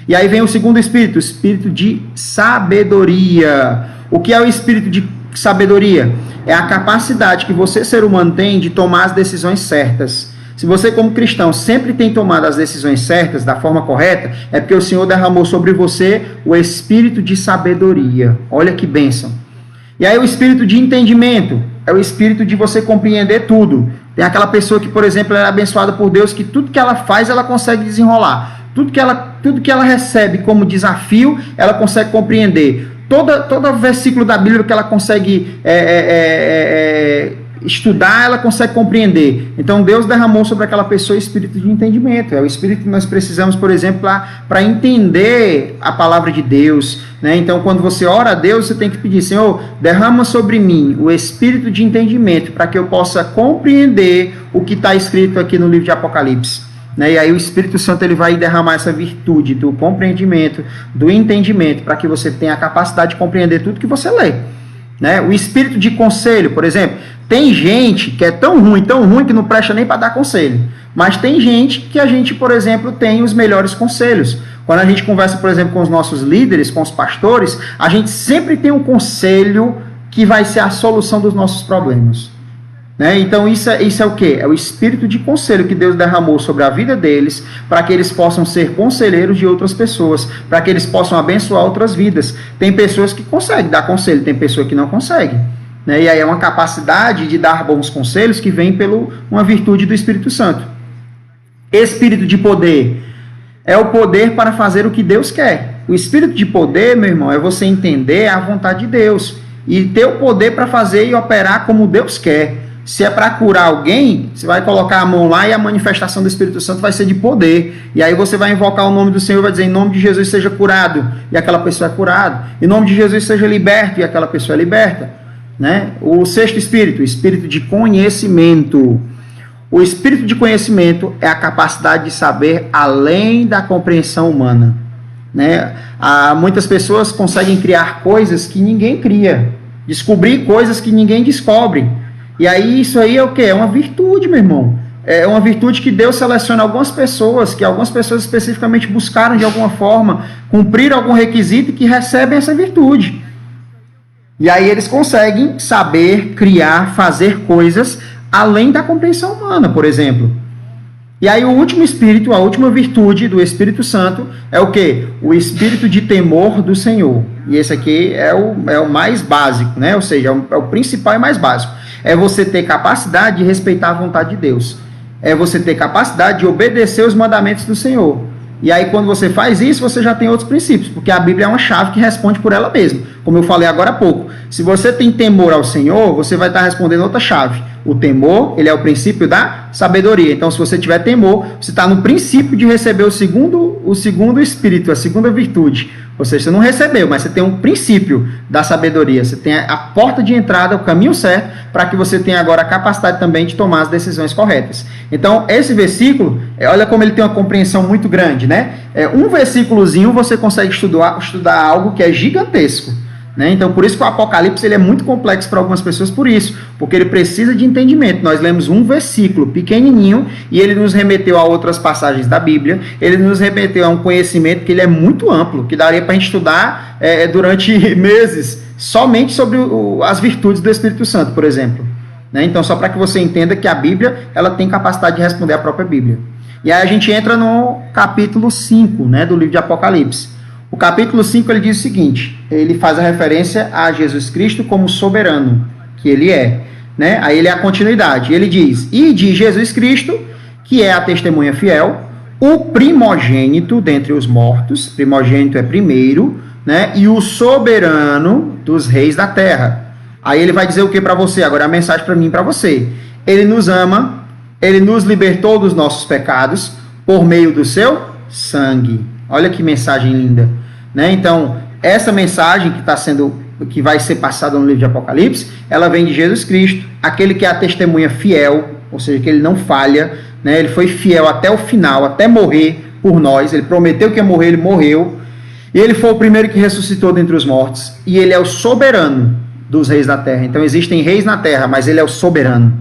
E aí vem o segundo Espírito, o Espírito de sabedoria. O que é o Espírito de sabedoria? É a capacidade que você, ser humano, tem de tomar as decisões certas. Se você, como cristão, sempre tem tomado as decisões certas, da forma correta, é porque o Senhor derramou sobre você o Espírito de sabedoria. Olha que bênção. E aí o Espírito de entendimento é o Espírito de você compreender tudo. Tem aquela pessoa que, por exemplo, ela é abençoada por Deus, que tudo que ela faz, ela consegue desenrolar. Tudo que ela recebe como desafio, ela consegue compreender. Todo versículo da Bíblia que ela consegue estudar, ela consegue compreender. Então Deus derramou sobre aquela pessoa o espírito de entendimento. É o espírito que nós precisamos, por exemplo, para entender a palavra de Deus, né? Então quando você ora a Deus, você tem que pedir: Senhor, derrama sobre mim o espírito de entendimento, para que eu possa compreender o que está escrito aqui no livro de Apocalipse. Né? E aí o Espírito Santo ele vai derramar essa virtude do compreendimento, do entendimento, para que você tenha a capacidade de compreender tudo que você lê. Né? O espírito de conselho, por exemplo, tem gente que é tão ruim que não presta nem para dar conselho. Mas tem gente que a gente, por exemplo, tem os melhores conselhos. Quando a gente conversa, por exemplo, com os nossos líderes, com os pastores, a gente sempre tem um conselho que vai ser a solução dos nossos problemas. Né? Então isso é o quê? É o espírito de conselho que Deus derramou sobre a vida deles, para que eles possam ser conselheiros de outras pessoas, para que eles possam abençoar outras vidas. Tem pessoas que conseguem dar conselho, tem pessoas que não conseguem. Né? E aí é uma capacidade de dar bons conselhos que vem pela uma virtude do Espírito Santo. Espírito de poder é o poder para fazer o que Deus quer. O espírito de poder, meu irmão, é você entender a vontade de Deus e ter o poder para fazer e operar como Deus quer. Se é para curar alguém, você vai colocar a mão lá e a manifestação do Espírito Santo vai ser de poder. E aí você vai invocar o nome do Senhor e vai dizer: em nome de Jesus seja curado, e aquela pessoa é curada. Em nome de Jesus seja liberto, e aquela pessoa é liberta. Né? O sexto espírito, o espírito de conhecimento. O espírito de conhecimento é a capacidade de saber além da compreensão humana. Né? Muitas pessoas conseguem criar coisas que ninguém cria, descobrir coisas que ninguém descobre. E aí isso aí é o quê? É uma virtude, meu irmão. É uma virtude que Deus seleciona algumas pessoas, que algumas pessoas especificamente buscaram de alguma forma cumprir algum requisito e que recebem essa virtude. E aí eles conseguem saber, criar, fazer coisas além da compreensão humana, por exemplo. E aí o último espírito, a última virtude do Espírito Santo é o quê? O espírito de temor do Senhor. E esse aqui é o mais básico, né? Ou seja, é o principal e mais básico. É você ter capacidade de respeitar a vontade de Deus. É você ter capacidade de obedecer os mandamentos do Senhor. E aí, quando você faz isso, você já tem outros princípios, porque a Bíblia é uma chave que responde por ela mesma, como eu falei agora há pouco. Se você tem temor ao Senhor, você vai estar respondendo outra chave. O temor, ele é o princípio da sabedoria. Então, se você tiver temor, você está no princípio de receber o segundo espírito, a segunda virtude. Ou seja, você não recebeu, mas você tem um princípio da sabedoria. Você tem a porta de entrada, o caminho certo, para que você tenha agora a capacidade também de tomar as decisões corretas. Então, esse versículo, olha como ele tem uma compreensão muito grande, né? Um versículozinho você consegue estudar algo que é gigantesco. Né? Então, por isso que o Apocalipse ele é muito complexo para algumas pessoas, por isso, porque ele precisa de entendimento. Nós lemos um versículo pequenininho e ele nos remeteu a outras passagens da Bíblia, ele nos remeteu a um conhecimento que ele é muito amplo, que daria para a gente estudar durante meses somente sobre as virtudes do Espírito Santo, por exemplo. Né? Então, só para que você entenda que a Bíblia ela tem capacidade de responder a própria Bíblia. E aí a gente entra no capítulo 5, né, do livro de Apocalipse. O capítulo 5 ele diz o seguinte, ele faz a referência a Jesus Cristo como soberano, que ele é. Né? Aí ele é a continuidade. Ele diz, e de Jesus Cristo, que é a testemunha fiel, o primogênito dentre os mortos, primogênito é primeiro, né? E o soberano dos reis da terra. Aí ele vai dizer o que para você? Agora a mensagem para mim e para você. Ele nos ama, ele nos libertou dos nossos pecados por meio do seu sangue. Olha que mensagem linda, né? Então, essa mensagem que vai ser passada no livro de Apocalipse, ela vem de Jesus Cristo, aquele que é a testemunha fiel, ou seja, que ele não falha, né? Ele foi fiel até o final, até morrer por nós. Ele prometeu que ia morrer, ele morreu. E ele foi o primeiro que ressuscitou dentre os mortos. E ele é o soberano dos reis da terra. Então existem reis na terra, mas ele é o soberano.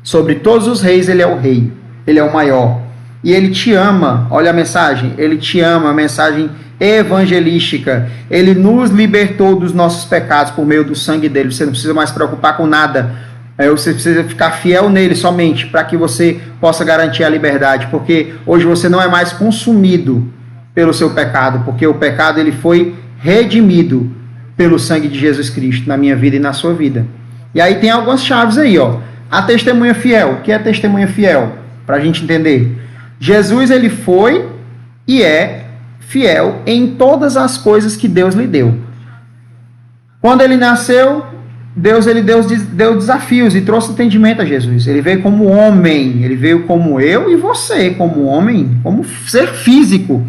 Sobre todos os reis, ele é o rei. Ele é o maior. E ele te ama. Olha a mensagem. Ele te ama, a mensagem evangelística. Ele nos libertou dos nossos pecados por meio do sangue dele. Você não precisa mais se preocupar com nada. Você precisa ficar fiel nele somente para que você possa garantir a liberdade. Porque hoje você não é mais consumido pelo seu pecado. Porque o pecado ele foi redimido pelo sangue de Jesus Cristo na minha vida e na sua vida. E aí tem algumas chaves aí, ó. A testemunha fiel. O que é testemunha fiel? Para a gente entender. Jesus ele foi e é fiel em todas as coisas que Deus lhe deu. Quando ele nasceu, Deus ele deu desafios e trouxe entendimento a Jesus. Ele veio como homem, ele veio como eu e você, como homem, como ser físico.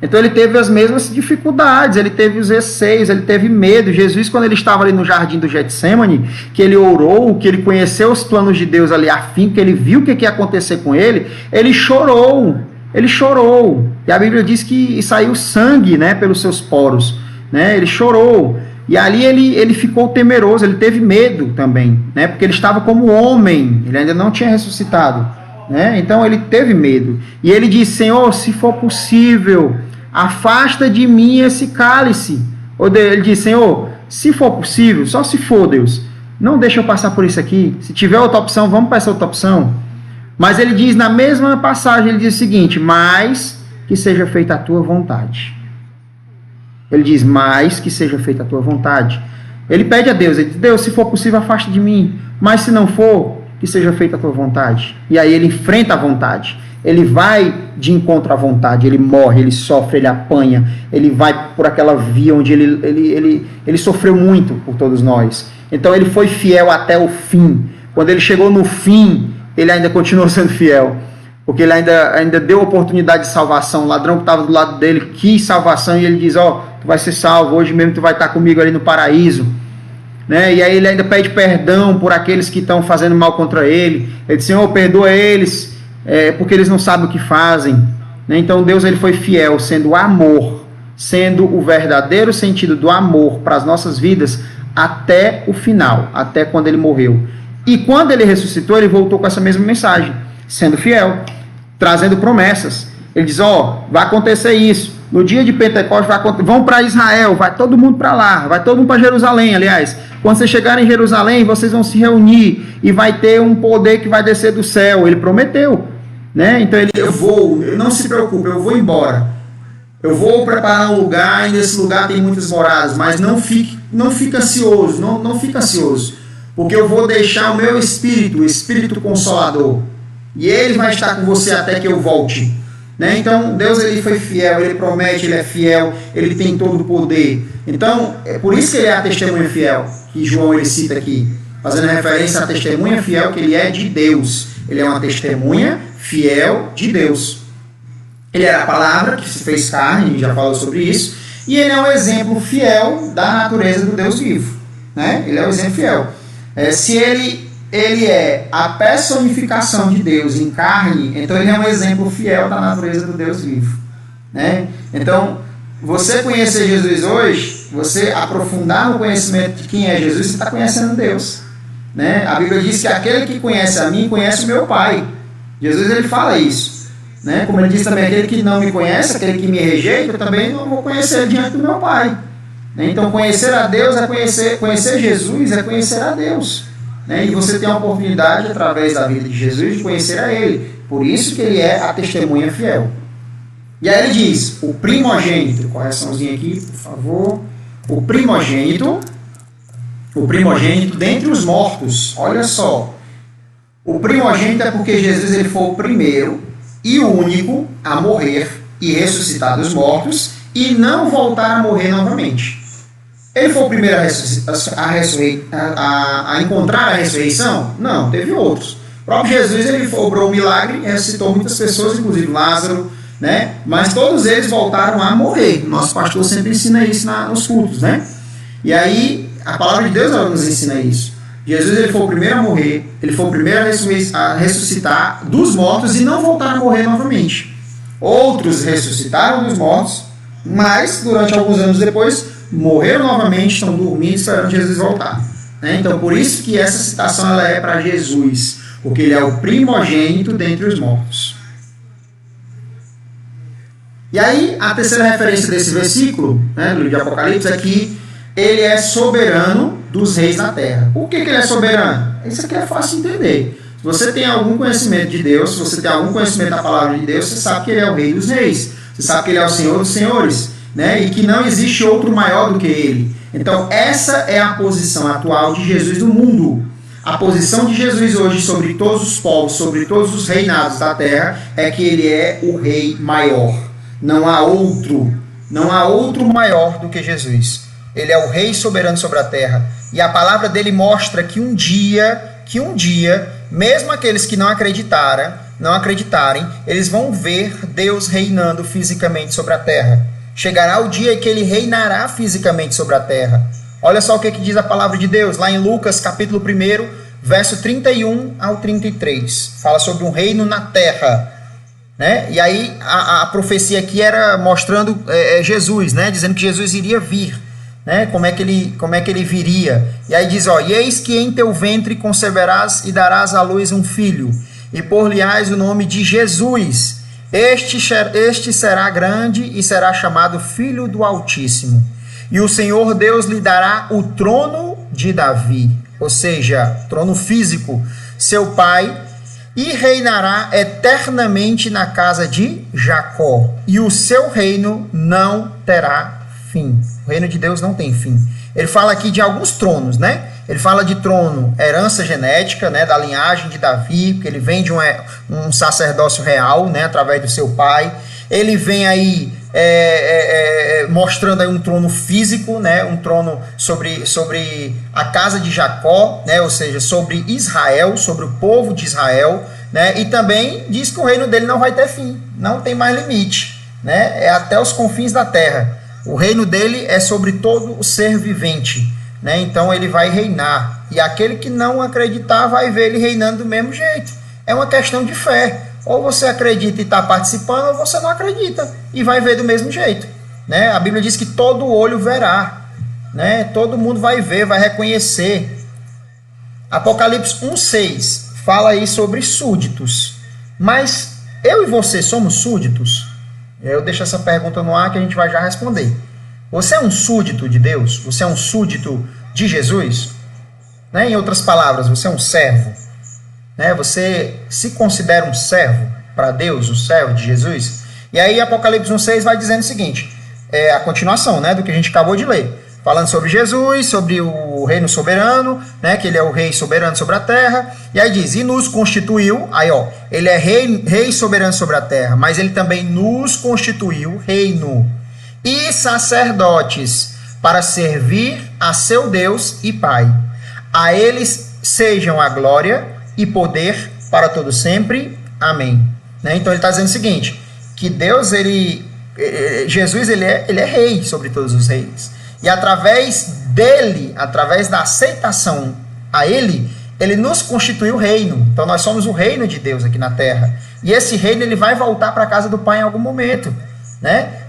Então ele teve as mesmas dificuldades, ele teve os receios, ele teve medo. Jesus, quando ele estava ali no jardim do Getsemane, que ele orou, que ele conheceu os planos de Deus ali a fim, que ele viu o que ia acontecer com ele chorou. Ele chorou. E a Bíblia diz que saiu sangue, né, pelos seus poros. Né? Ele chorou. E ali ele ficou temeroso, ele teve medo também, né? Porque ele estava como homem, ele ainda não tinha ressuscitado. Né? Então ele teve medo. E ele disse, Senhor, se for possível, afasta de mim esse cálice. Ele disse, Senhor, se for possível, só se for, Deus, não deixa eu passar por isso aqui. Se tiver outra opção, vamos para essa outra opção. Mas ele diz, na mesma passagem, ele diz o seguinte, mas que seja feita a tua vontade. Ele diz, mas que seja feita a tua vontade. Ele pede a Deus, ele diz, Deus, se for possível, afasta de mim. Mas se não for, que seja feita a tua vontade. E aí ele enfrenta a vontade. Ele vai de encontro à vontade. Ele morre, ele sofre, ele apanha. Ele vai por aquela via onde ele sofreu muito por todos nós. Então ele foi fiel até o fim. Quando ele chegou no fim, ele ainda continuou sendo fiel. Porque ele ainda deu oportunidade de salvação. O ladrão que estava do lado dele quis salvação. E ele diz, tu vai ser salvo. Hoje mesmo tu vai estar comigo ali no paraíso. Né? E aí ele ainda pede perdão por aqueles que estão fazendo mal contra ele. Ele diz, Senhor, perdoa eles, porque eles não sabem o que fazem. Né? Então Deus ele foi fiel, sendo amor, sendo o verdadeiro sentido do amor para as nossas vidas até o final, até quando ele morreu. E quando ele ressuscitou, ele voltou com essa mesma mensagem, sendo fiel, trazendo promessas. Ele diz, vai acontecer isso. No dia de Pentecostes vão para Israel, vai todo mundo para lá, vai todo mundo para Jerusalém, aliás. Quando vocês chegarem em Jerusalém, vocês vão se reunir e vai ter um poder que vai descer do céu. Ele prometeu, né? Então não se preocupe, eu vou embora. Eu vou preparar um lugar e nesse lugar tem muitas moradas, mas não fique ansioso, não fique ansioso, porque eu vou deixar o meu Espírito, o Espírito Consolador, e ele vai estar com você até que eu volte. Né? Então, Deus ele foi fiel, ele promete, ele é fiel, ele tem todo o poder. Então, é por isso que ele é a testemunha fiel, que João ele cita aqui, fazendo referência à testemunha fiel que ele é de Deus. Ele é uma testemunha fiel de Deus. Ele era a palavra que se fez carne, a gente já falou sobre isso, e ele é um exemplo fiel da natureza do Deus vivo. Né? Ele é um exemplo fiel. Se ele é a personificação de Deus em carne, então ele é um exemplo fiel da natureza do Deus vivo. Né? Então, você conhecer Jesus hoje, você aprofundar no conhecimento de quem é Jesus, você está conhecendo Deus. Né? A Bíblia diz que aquele que conhece a mim, conhece o meu Pai. Jesus ele fala isso. Né? Como ele diz também, aquele que não me conhece, aquele que me rejeita, eu também não vou conhecer diante do meu Pai. Então, conhecer a Deus é conhecer Jesus, é conhecer a Deus. E você tem a oportunidade, através da vida de Jesus, de conhecer a Ele. Por isso que Ele é a testemunha fiel. E aí ele diz, o primogênito, correçãozinha aqui, por favor. O primogênito dentre os mortos. Olha só. O primogênito é porque Jesus ele foi o primeiro e o único a morrer e ressuscitar dos mortos e não voltar a morrer novamente. Ele foi o primeiro a encontrar a ressurreição? Não, teve outros. O próprio Jesus ele obrou um milagre e ressuscitou muitas pessoas, inclusive Lázaro, mas todos eles voltaram a morrer. Nosso pastor sempre ensina isso nos cultos, E aí, a palavra de Deus nos ensina isso. Jesus ele foi o primeiro a morrer, ele foi o primeiro a ressuscitar dos mortos e não voltar a morrer novamente. Outros ressuscitaram dos mortos, mas durante alguns anos depois morreram novamente, estão dormindo esperando Jesus voltar. Então, por isso que essa citação ela é para Jesus, porque ele é o primogênito dentre os mortos. E aí, a terceira referência desse versículo, do livro de Apocalipse, é que ele é soberano dos reis da terra. Por que ele é soberano? Isso aqui é fácil de entender. Se você tem algum conhecimento de Deus, se você tem algum conhecimento da palavra de Deus, você sabe que ele é o rei dos reis. Você sabe que ele é o Senhor dos senhores. E que não existe outro maior do que ele. Então, essa é a posição atual de Jesus no mundo. A posição de Jesus hoje sobre todos os povos, sobre todos os reinados da terra, é que ele é o rei maior. Não há outro maior do que Jesus. Ele é o rei soberano sobre a terra. E a palavra dele mostra que um dia, mesmo aqueles que não acreditarem, eles vão ver Deus reinando fisicamente sobre a terra. Chegará o dia em que ele reinará fisicamente sobre a terra. Olha só o que diz a palavra de Deus, lá em Lucas, capítulo 1, verso 31 ao 33. Fala sobre um reino na terra. E aí a profecia aqui era mostrando Jesus, dizendo que Jesus iria vir. Como é que ele viria? E aí diz, e eis que em teu ventre conceberás e darás à luz um filho, e por-lhe-ás o nome de Jesus. Este será grande e será chamado Filho do Altíssimo. E o Senhor Deus lhe dará o trono de Davi, ou seja, trono físico, seu pai, e reinará eternamente na casa de Jacó, e o seu reino não terá fim. O reino de Deus não tem fim. Ele fala aqui de alguns tronos, Ele fala de trono, herança genética, da linhagem de Davi, porque ele vem de um sacerdócio real, através do seu pai. Ele vem aí mostrando aí um trono físico, um trono sobre a casa de Jacó, ou seja, sobre Israel, sobre o povo de Israel, e também diz que o reino dele não vai ter fim, não tem mais limite, é até os confins da terra. O reino dele é sobre todo o ser vivente, então ele vai reinar, e aquele que não acreditar vai ver ele reinando do mesmo jeito. É uma questão de fé, ou você acredita e está participando, ou você não acredita e vai ver do mesmo jeito. A Bíblia diz que todo olho verá, todo mundo vai ver, vai reconhecer. Apocalipse 1,6 fala aí sobre súditos, mas eu e você somos súditos? Eu deixo essa pergunta no ar que a gente vai já responder. Você é um súdito de Deus? Você é um súdito de Jesus? Em outras palavras, você é um servo? Você se considera um servo para Deus, um servo de Jesus? E aí Apocalipse 1,6 vai dizendo o seguinte, a continuação do que a gente acabou de ler. Falando sobre Jesus, sobre o reino soberano, que ele é o rei soberano sobre a terra. E aí diz, e nos constituiu, ele é rei soberano sobre a terra, mas ele também nos constituiu reino e sacerdotes para servir a seu Deus e Pai. A eles sejam a glória e poder para todo sempre. Amém. Então ele está dizendo o seguinte, que Deus, Jesus, ele é rei sobre todos os reis. E através dele, através da aceitação a ele nos constituiu reino. Então nós somos o reino de Deus aqui na terra. E esse reino ele vai voltar para a casa do Pai em algum momento,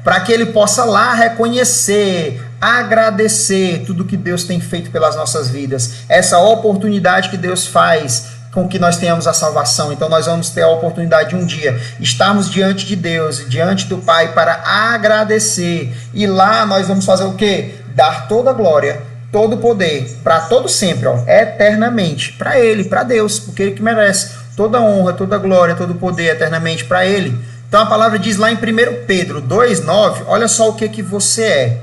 para que ele possa lá reconhecer, agradecer tudo que Deus tem feito pelas nossas vidas. Essa oportunidade que Deus faz com que nós tenhamos a salvação. Então nós vamos ter a oportunidade de um dia estarmos diante de Deus, diante do Pai, para agradecer. E lá nós vamos fazer o quê? dar toda a glória, todo o poder, para todo sempre, ó, eternamente, para Ele, para Deus, porque Ele que merece toda a honra, toda a glória, todo o poder eternamente para Ele. Então a palavra diz lá em 1 Pedro 2,9, olha só o que você é.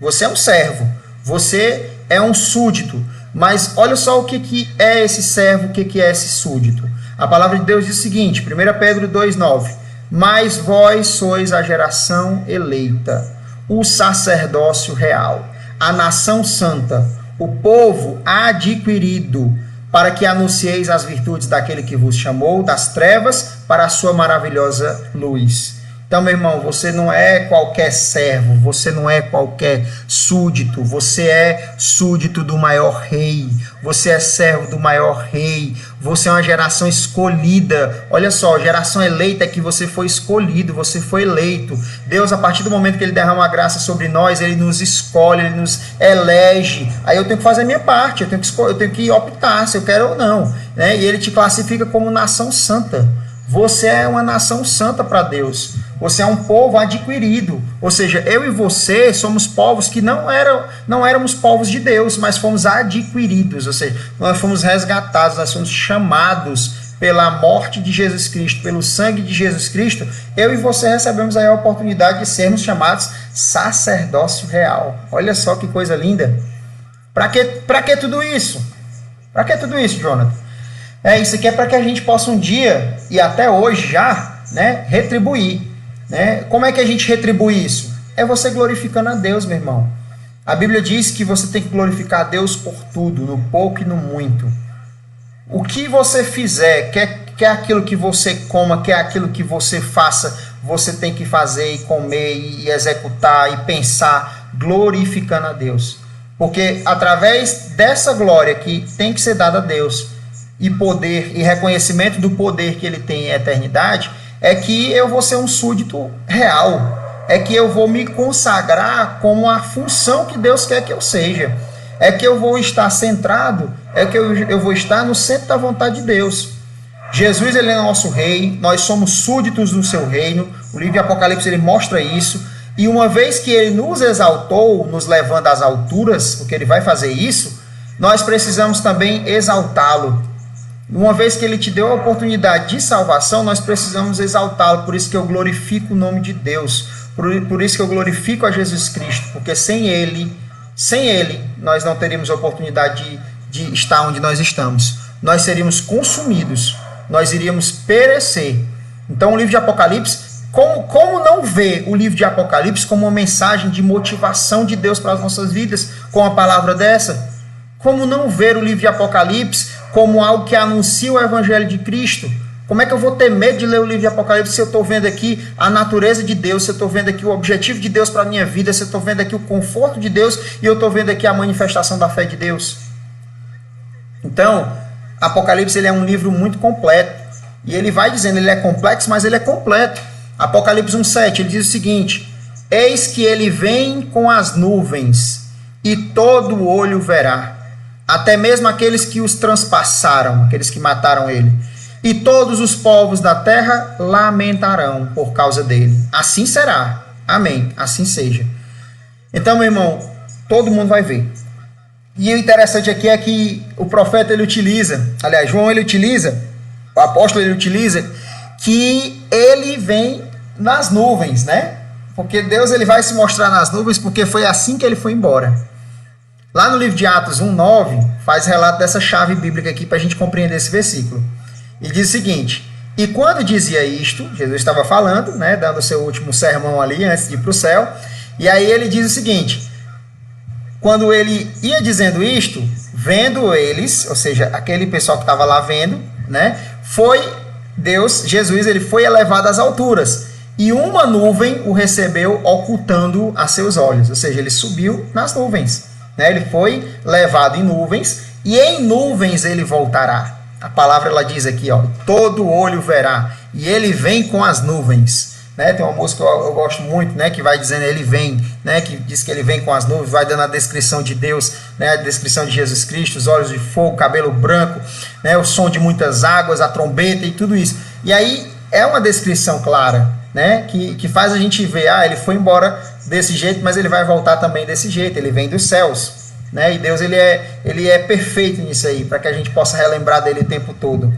Você é um servo, você é um súdito, mas olha só o que é esse servo, o que é esse súdito. A palavra de Deus diz o seguinte, 1 Pedro 2,9, mas vós sois a geração eleita, o sacerdócio real, a nação santa, o povo adquirido, para que anuncieis as virtudes daquele que vos chamou das trevas para a sua maravilhosa luz. Então, meu irmão, você não é qualquer servo, você não é qualquer súdito, você é súdito do maior rei, você é servo do maior rei, você é uma geração escolhida. Olha só, geração eleita é que você foi escolhido, você foi eleito. Deus, a partir do momento que Ele derrama a graça sobre nós, Ele nos escolhe, Ele nos elege. Aí eu tenho que fazer a minha parte, eu tenho que optar se eu quero ou não, né? E Ele te classifica como nação santa. Você é uma nação santa para Deus. Você é um povo adquirido. Ou seja, eu e você somos povos que não éramos povos de Deus, mas fomos adquiridos. Ou seja, nós fomos resgatados, nós fomos chamados pela morte de Jesus Cristo, pelo sangue de Jesus Cristo. Eu e você recebemos aí a oportunidade de sermos chamados sacerdócio real. Olha só que coisa linda. Para que tudo isso? Para que tudo isso, Jonathan? Isso aqui é para que a gente possa um dia, e até hoje já, né, retribuir. Né? Como é que a gente retribui isso? É você glorificando a Deus, meu irmão. A Bíblia diz que você tem que glorificar a Deus por tudo, no pouco e no muito. O que você fizer, quer aquilo que você coma, quer aquilo que você faça, você tem que fazer e comer e executar e pensar, glorificando a Deus. Porque através dessa glória que tem que ser dada a Deus, e poder e reconhecimento do poder que Ele tem em eternidade, é que eu vou ser um súdito real, é que eu vou me consagrar como a função que Deus quer que eu seja, é que eu vou estar centrado, é que eu vou estar no centro da vontade de Deus. Jesus, Ele é nosso rei, nós somos súditos do seu reino, o livro de Apocalipse ele mostra isso, e uma vez que Ele nos exaltou, nos levando às alturas, porque Ele vai fazer isso, nós precisamos também exaltá-lo. Uma vez que Ele te deu a oportunidade de salvação, nós precisamos exaltá-lo. Por isso que eu glorifico o nome de Deus. Por isso que eu glorifico a Jesus Cristo. Porque sem Ele, nós não teríamos a oportunidade de estar onde nós estamos. Nós seríamos consumidos. Nós iríamos perecer. Então o livro de Apocalipse, como não ver o livro de Apocalipse como uma mensagem de motivação de Deus para as nossas vidas, com a palavra dessa? Como não ver o livro de Apocalipse como algo que anuncia o Evangelho de Cristo? Como é que eu vou ter medo de ler o livro de Apocalipse se eu estou vendo aqui a natureza de Deus, se eu estou vendo aqui o objetivo de Deus para a minha vida, se eu estou vendo aqui o conforto de Deus e eu estou vendo aqui a manifestação da fé de Deus? Então, Apocalipse ele é um livro muito completo. E ele vai dizendo, ele é complexo, mas ele é completo. Apocalipse 1,7, ele diz o seguinte: eis que ele vem com as nuvens, e todo olho verá, até mesmo aqueles que os transpassaram, aqueles que mataram ele. E todos os povos da terra lamentarão por causa dele. Assim será. Amém. Assim seja. Então, meu irmão, todo mundo vai ver. E o interessante aqui é que o profeta ele utiliza, aliás, João ele utiliza, o apóstolo ele utiliza, que ele vem nas nuvens, né? Porque Deus ele vai se mostrar nas nuvens, porque foi assim que ele foi embora. Lá no livro de Atos 1,9, faz relato dessa chave bíblica aqui para a gente compreender esse versículo. E diz o seguinte: e quando dizia isto, Jesus estava falando, né, dando o seu último sermão ali antes de ir para o céu, e aí ele diz o seguinte: quando ele ia dizendo isto, vendo eles, ou seja, aquele pessoal que estava lá vendo, né, Jesus, ele foi elevado às alturas, e uma nuvem o recebeu ocultando a seus olhos, ou seja, ele subiu nas nuvens, né, ele foi levado em nuvens, e em nuvens ele voltará. A palavra ela diz aqui, ó, todo olho verá, e ele vem com as nuvens. Né? Tem uma música que eu gosto muito, né, que vai dizendo ele vem, né, que diz que ele vem com as nuvens, vai dando a descrição de Deus, né, a descrição de Jesus Cristo, os olhos de fogo, cabelo branco, né, o som de muitas águas, a trombeta e tudo isso. E aí é uma descrição clara. né, que faz a gente ver, ele foi embora desse jeito, mas ele vai voltar também desse jeito, ele vem dos céus, né, e Deus ele é perfeito nisso aí, para que a gente possa relembrar dele o tempo todo.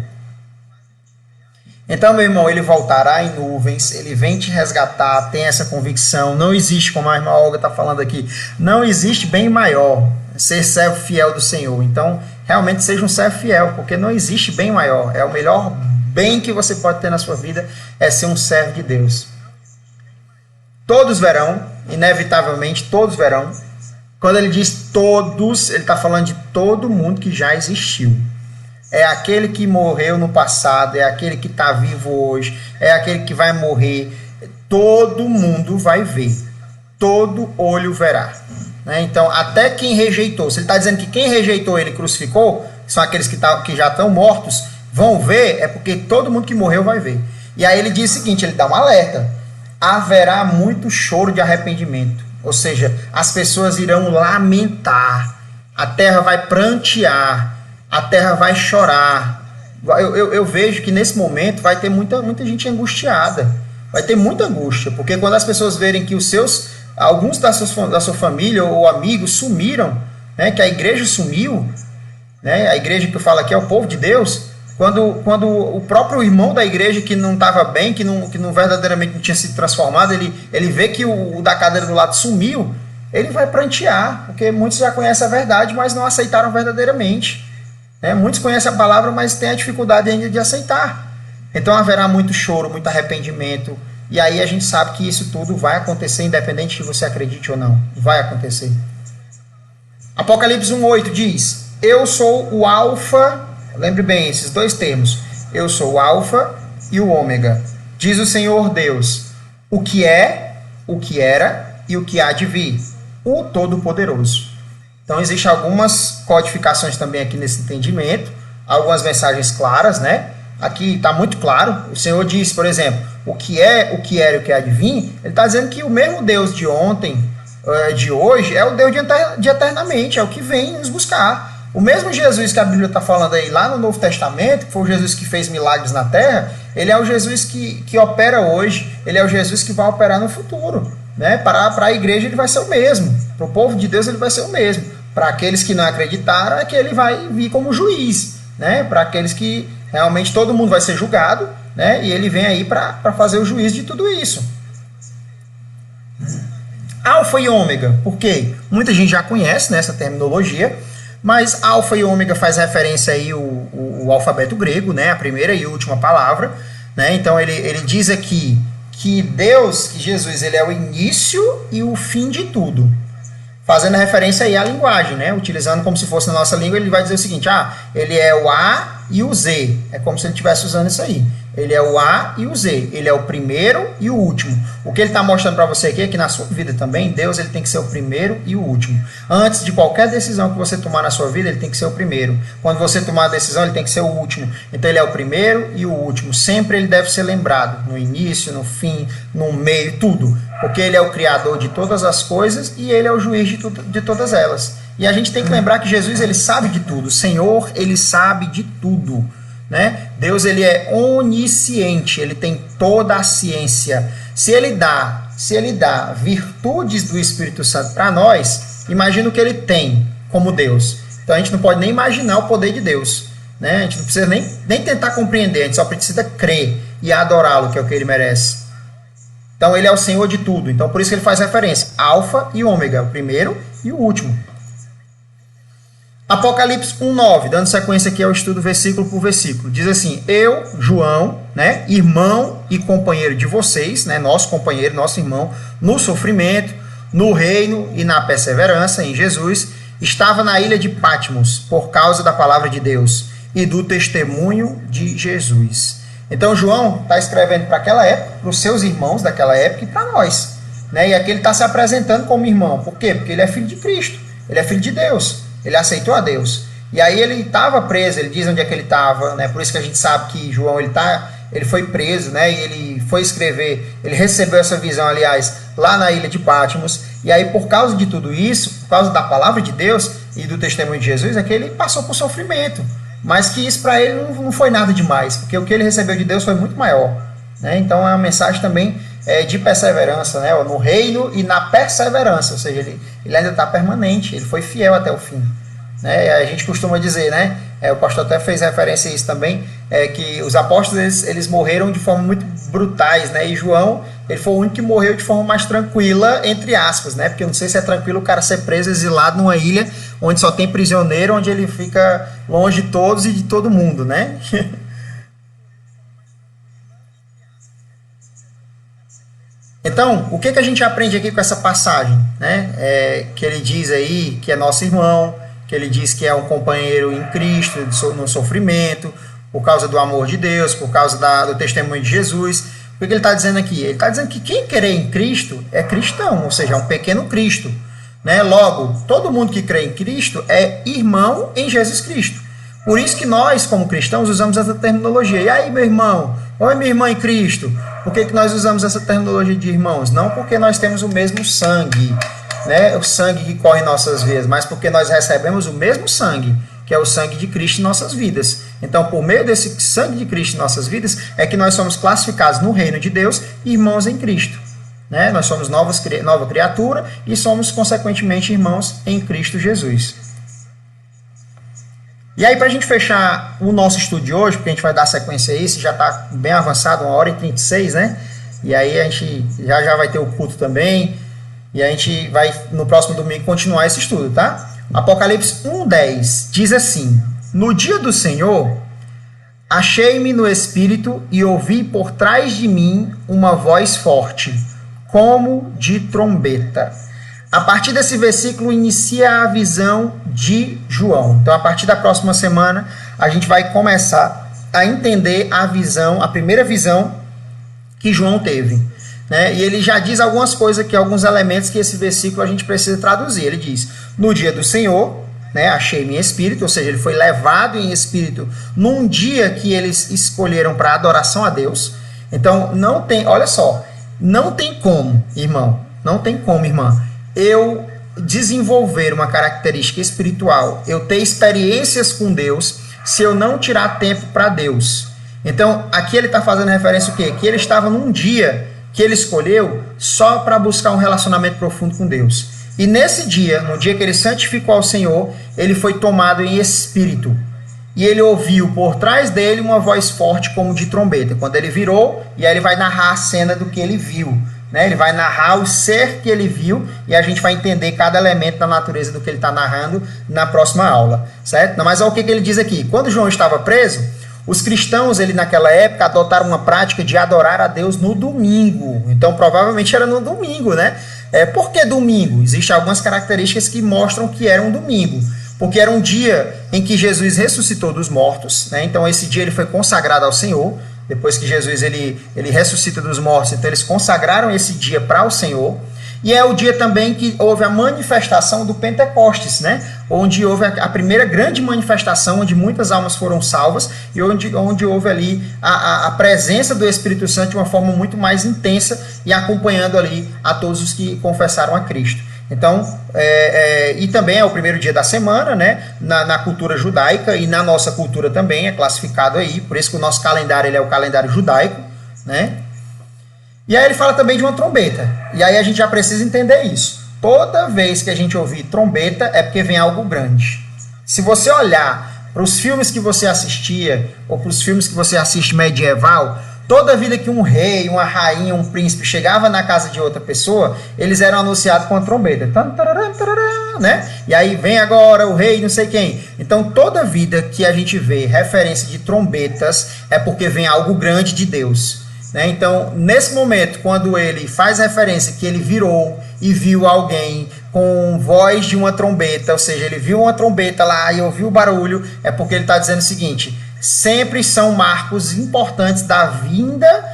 Então, meu irmão, ele voltará em nuvens, ele vem te resgatar, tem essa convicção, não existe, como a irmã Olga está falando aqui, não existe bem maior, ser servo fiel do Senhor. Então, realmente seja um servo fiel, porque não existe bem maior, é o melhor bem que você pode ter na sua vida, é ser um servo de Deus. Todos verão, inevitavelmente, todos verão. Quando ele diz todos, ele está falando de todo mundo que já existiu. É aquele que morreu no passado, é aquele que está vivo hoje, é aquele que vai morrer. Todo mundo vai ver, todo olho verá. Né? Então, até quem rejeitou, se ele está dizendo que quem rejeitou ele crucificou, são aqueles que já estão mortos, vão ver, é porque todo mundo que morreu vai ver. E aí ele diz o seguinte, ele dá um alerta, haverá muito choro de arrependimento, ou seja, as pessoas irão lamentar, a terra vai prantear, a terra vai chorar. Eu vejo que nesse momento vai ter muita gente angustiada, vai ter muita angústia, porque quando as pessoas verem que alguns da sua família ou amigos sumiram, né, que a igreja sumiu, né, a igreja que eu falo aqui é o povo de Deus, quando o próprio irmão da igreja que não estava bem, que não verdadeiramente não tinha se transformado, ele vê que o da cadeira do lado sumiu, ele vai prantear, porque muitos já conhecem a verdade, mas não aceitaram verdadeiramente. Muitos conhecem a palavra, mas têm a dificuldade ainda de aceitar. Então haverá muito choro, muito arrependimento, e aí a gente sabe que isso tudo vai acontecer, independente de você acredite ou não, vai acontecer. Apocalipse 1:8 diz, eu sou o alfa, lembre bem esses dois termos, eu sou o alfa e o ômega, diz o Senhor Deus, o que é, o que era e o que há de vir, o Todo-Poderoso. Então, existem algumas codificações também aqui nesse entendimento, algumas mensagens claras, né? Aqui está muito claro, o Senhor diz, por exemplo, o que é, o que era e o que há de vir, ele está dizendo que o mesmo Deus de ontem, de hoje, é o Deus de eternamente, é o que vem nos buscar. O mesmo Jesus que a Bíblia está falando aí lá no Novo Testamento, que foi o Jesus que fez milagres na terra, ele é o Jesus que opera hoje, ele é o Jesus que vai operar no futuro. Né? Para a igreja ele vai ser o mesmo, para o povo de Deus ele vai ser o mesmo. Para aqueles que não acreditaram, é que ele vai vir como juiz, né? Para aqueles que realmente todo mundo vai ser julgado, né? E ele vem aí para fazer o juízo de tudo isso. Alfa e ômega, por quê? Muita gente já conhece, né, essa terminologia, mas alfa e ômega faz referência aí o alfabeto grego, né? A primeira e última palavra, né? Então ele diz aqui que Deus, que Jesus, ele é o início e o fim de tudo. Fazendo referência aí à linguagem, né? Utilizando como se fosse na nossa língua, ele vai dizer o seguinte, ele é o A e o Z. É como se ele estivesse usando isso aí. Ele é o A e o Z. Ele é o primeiro e o último. O que ele está mostrando para você aqui é que na sua vida também, Deus ele tem que ser o primeiro e o último. Antes de qualquer decisão que você tomar na sua vida, ele tem que ser o primeiro. Quando você tomar a decisão, ele tem que ser o último. Então ele é o primeiro e o último. Sempre ele deve ser lembrado. No início, no fim, no meio, tudo. Porque ele é o criador de todas as coisas e ele é o juiz de todas elas. E a gente tem que lembrar que Jesus ele sabe de tudo. O Senhor ele sabe de tudo. Né? Deus ele é onisciente, ele tem toda a ciência. Se ele dá virtudes do Espírito Santo para nós, imagina o que ele tem como Deus. Então a gente não pode nem imaginar o poder de Deus, né? A gente não precisa nem tentar compreender, a gente só precisa crer e adorá-lo, que é o que ele merece. Então ele é o Senhor de tudo. Então por isso que ele faz referência, alfa e ômega, o primeiro e o último. Apocalipse 1:9, dando sequência aqui ao estudo versículo por versículo, diz assim, eu, João, né, irmão e companheiro de vocês, né, nosso companheiro, nosso irmão, no sofrimento, no reino e na perseverança em Jesus, estava na ilha de Patmos, por causa da palavra de Deus e do testemunho de Jesus. Então João está escrevendo para aquela época, para os seus irmãos daquela época e para nós. Né, e aqui ele está se apresentando como irmão. Por quê? Porque ele é filho de Cristo, ele é filho de Deus. Ele aceitou a Deus. E aí ele estava preso, ele diz onde é que ele estava, né? Por isso que a gente sabe que João ele foi preso, né? E ele foi escrever, ele recebeu essa visão, aliás, lá na ilha de Patmos. E aí, por causa de tudo isso, por causa da palavra de Deus e do testemunho de Jesus, é que ele passou por sofrimento. Mas que isso para ele não foi nada demais, porque o que ele recebeu de Deus foi muito maior. né? Então é uma mensagem também de perseverança, né? No reino e na perseverança, ou seja, ele ainda está permanente, ele foi fiel até o fim, né? A gente costuma dizer, né? O pastor até fez referência a isso também, que os apóstolos eles morreram de forma muito brutais, né? E João, ele foi o único que morreu de forma mais tranquila, entre aspas, né? Porque eu não sei se é tranquilo o cara ser preso, exilado numa ilha onde só tem prisioneiro, onde ele fica longe de todos e de todo mundo, né? Então, o que a gente aprende aqui com essa passagem, né? Que ele diz aí que é nosso irmão, que ele diz que é um companheiro em Cristo, no sofrimento, por causa do amor de Deus, por causa do testemunho de Jesus. O que ele está dizendo aqui? Ele está dizendo que quem crê em Cristo é cristão, ou seja, é um pequeno Cristo, né? Logo, todo mundo que crê em Cristo é irmão em Jesus Cristo. Por isso que nós, como cristãos, usamos essa terminologia. E aí, meu irmão? Oi, minha irmã em Cristo. Por que nós usamos essa terminologia de irmãos? Não porque nós temos o mesmo sangue, né? O sangue que corre em nossas veias, mas porque nós recebemos o mesmo sangue, que é o sangue de Cristo em nossas vidas. Então, por meio desse sangue de Cristo em nossas vidas, é que nós somos classificados no reino de Deus, irmãos em Cristo, né? Nós somos nova criatura e somos, consequentemente, irmãos em Cristo Jesus. E aí, para a gente fechar o nosso estudo de hoje, porque a gente vai dar sequência a isso, já está bem avançado, 1h36, né? E aí a gente já vai ter o culto também, e a gente vai, no próximo domingo, continuar esse estudo, tá? Apocalipse 1:10 diz assim: No dia do Senhor, achei-me no Espírito e ouvi por trás de mim uma voz forte, como de trombeta. A partir desse versículo inicia a visão de João. Então, a partir da próxima semana, a gente vai começar a entender a visão, a primeira visão que João teve, né? E ele já diz algumas coisas aqui, alguns elementos que esse versículo a gente precisa traduzir. Ele diz: no dia do Senhor, né, achei-me em espírito, ou seja, ele foi levado em espírito num dia que eles escolheram para adoração a Deus. Então, não tem, olha só, não tem como, irmão, não tem como, irmã, eu desenvolver uma característica espiritual, eu ter experiências com Deus, se eu não tirar tempo para Deus. Então, aqui ele está fazendo referência ao quê? Que ele estava num dia que ele escolheu só para buscar um relacionamento profundo com Deus. E nesse dia, no dia que ele santificou ao Senhor, ele foi tomado em espírito. E ele ouviu por trás dele uma voz forte como de trombeta. Quando ele virou, e aí ele vai narrar a cena do que ele viu, né? Ele vai narrar o ser que ele viu, e a gente vai entender cada elemento da natureza do que ele está narrando na próxima aula, certo? Mas olha o que ele diz aqui. Quando João estava preso, os cristãos, naquela época, adotaram uma prática de adorar a Deus no domingo. Então, provavelmente era no domingo, né? Por que domingo? Existem algumas características que mostram que era um domingo. Porque era um dia em que Jesus ressuscitou dos mortos, né? Então, esse dia ele foi consagrado ao Senhor. Depois que Jesus ele ressuscita dos mortos, então eles consagraram esse dia para o Senhor. E é o dia também que houve a manifestação do Pentecostes, né? Onde houve a primeira grande manifestação, onde muitas almas foram salvas e onde houve ali a presença do Espírito Santo de uma forma muito mais intensa e acompanhando ali a todos os que confessaram a Cristo. Então, e também é o primeiro dia da semana, né? Na cultura judaica e na nossa cultura também é classificado aí, por isso que o nosso calendário ele é o calendário judaico, né? E aí ele fala também de uma trombeta. E aí a gente já precisa entender isso. Toda vez que a gente ouvir trombeta é porque vem algo grande. Se você olhar para os filmes que você assistia, ou para os filmes que você assiste medieval, toda vida que um rei, uma rainha, um príncipe chegava na casa de outra pessoa, eles eram anunciados com a trombeta. Né? E aí vem agora o rei não sei quem. Então toda vida que a gente vê referência de trombetas é porque vem algo grande de Deus. Né? Então, nesse momento, quando ele faz referência que ele virou e viu alguém com voz de uma trombeta, ou seja, ele viu uma trombeta lá e ouviu o barulho, é porque ele está dizendo o seguinte: sempre são marcos importantes da vinda,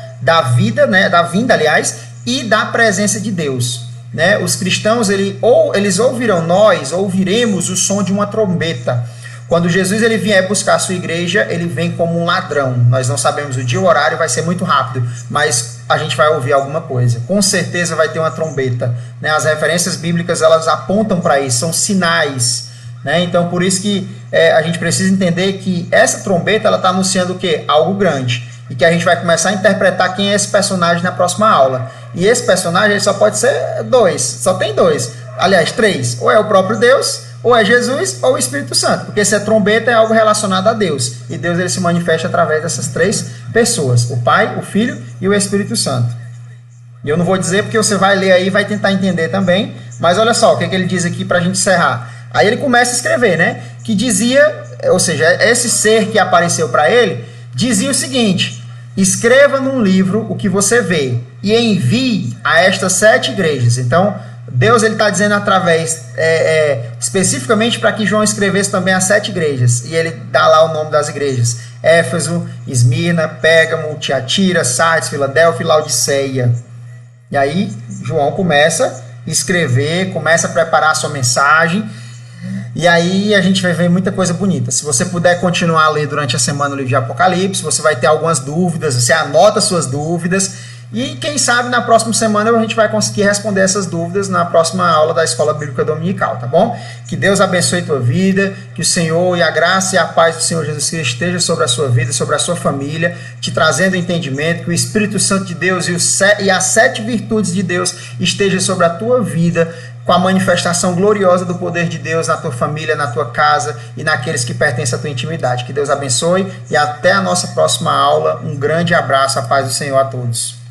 aliás, e da presença de Deus. Né? Os cristãos, eles ouvirão, nós ouviremos o som de uma trombeta. Quando Jesus ele vier buscar a sua igreja, ele vem como um ladrão. Nós não sabemos o dia, o horário, vai ser muito rápido, mas a gente vai ouvir alguma coisa. Com certeza vai ter uma trombeta. Né? As referências bíblicas elas apontam para isso, são sinais. Né? Então, por isso que a gente precisa entender que essa trombeta está anunciando o quê? Algo grande. e que a gente vai começar a interpretar quem é esse personagem na próxima aula. E esse personagem ele só pode ser dois, só tem dois, aliás, três, ou é o próprio Deus, ou é Jesus, ou o Espírito Santo, porque se é trombeta é algo relacionado a Deus, e Deus ele se manifesta através dessas três pessoas, o Pai, o Filho e o Espírito Santo. E eu não vou dizer porque você vai ler aí e vai tentar entender também, mas olha só o que ele diz aqui para a gente encerrar. Aí ele começa a escrever, né, que dizia, ou seja, esse ser que apareceu para ele, dizia o seguinte: escreva num livro o que você vê e envie a estas 7 igrejas. Então, Deus ele está dizendo através, especificamente para que João escrevesse também as 7 igrejas. E ele dá lá o nome das igrejas: Éfeso, Esmirna, Pérgamo, Tiatira, Sardes, Filadélfia e Laodiceia. E aí João começa a escrever, começa a preparar a sua mensagem. E aí a gente vai ver muita coisa bonita. Se você puder continuar a ler durante a semana o livro de Apocalipse, você vai ter algumas dúvidas, você anota suas dúvidas. E quem sabe na próxima semana a gente vai conseguir responder essas dúvidas na próxima aula da Escola Bíblica Dominical, tá bom? Que Deus abençoe a tua vida, que o Senhor e a graça e a paz do Senhor Jesus Cristo estejam sobre a sua vida, sobre a sua família, te trazendo entendimento, que o Espírito Santo de Deus e as 7 virtudes de Deus estejam sobre a tua vida, com a manifestação gloriosa do poder de Deus na tua família, na tua casa e naqueles que pertencem à tua intimidade. Que Deus abençoe e até a nossa próxima aula. Um grande abraço, a paz do Senhor a todos.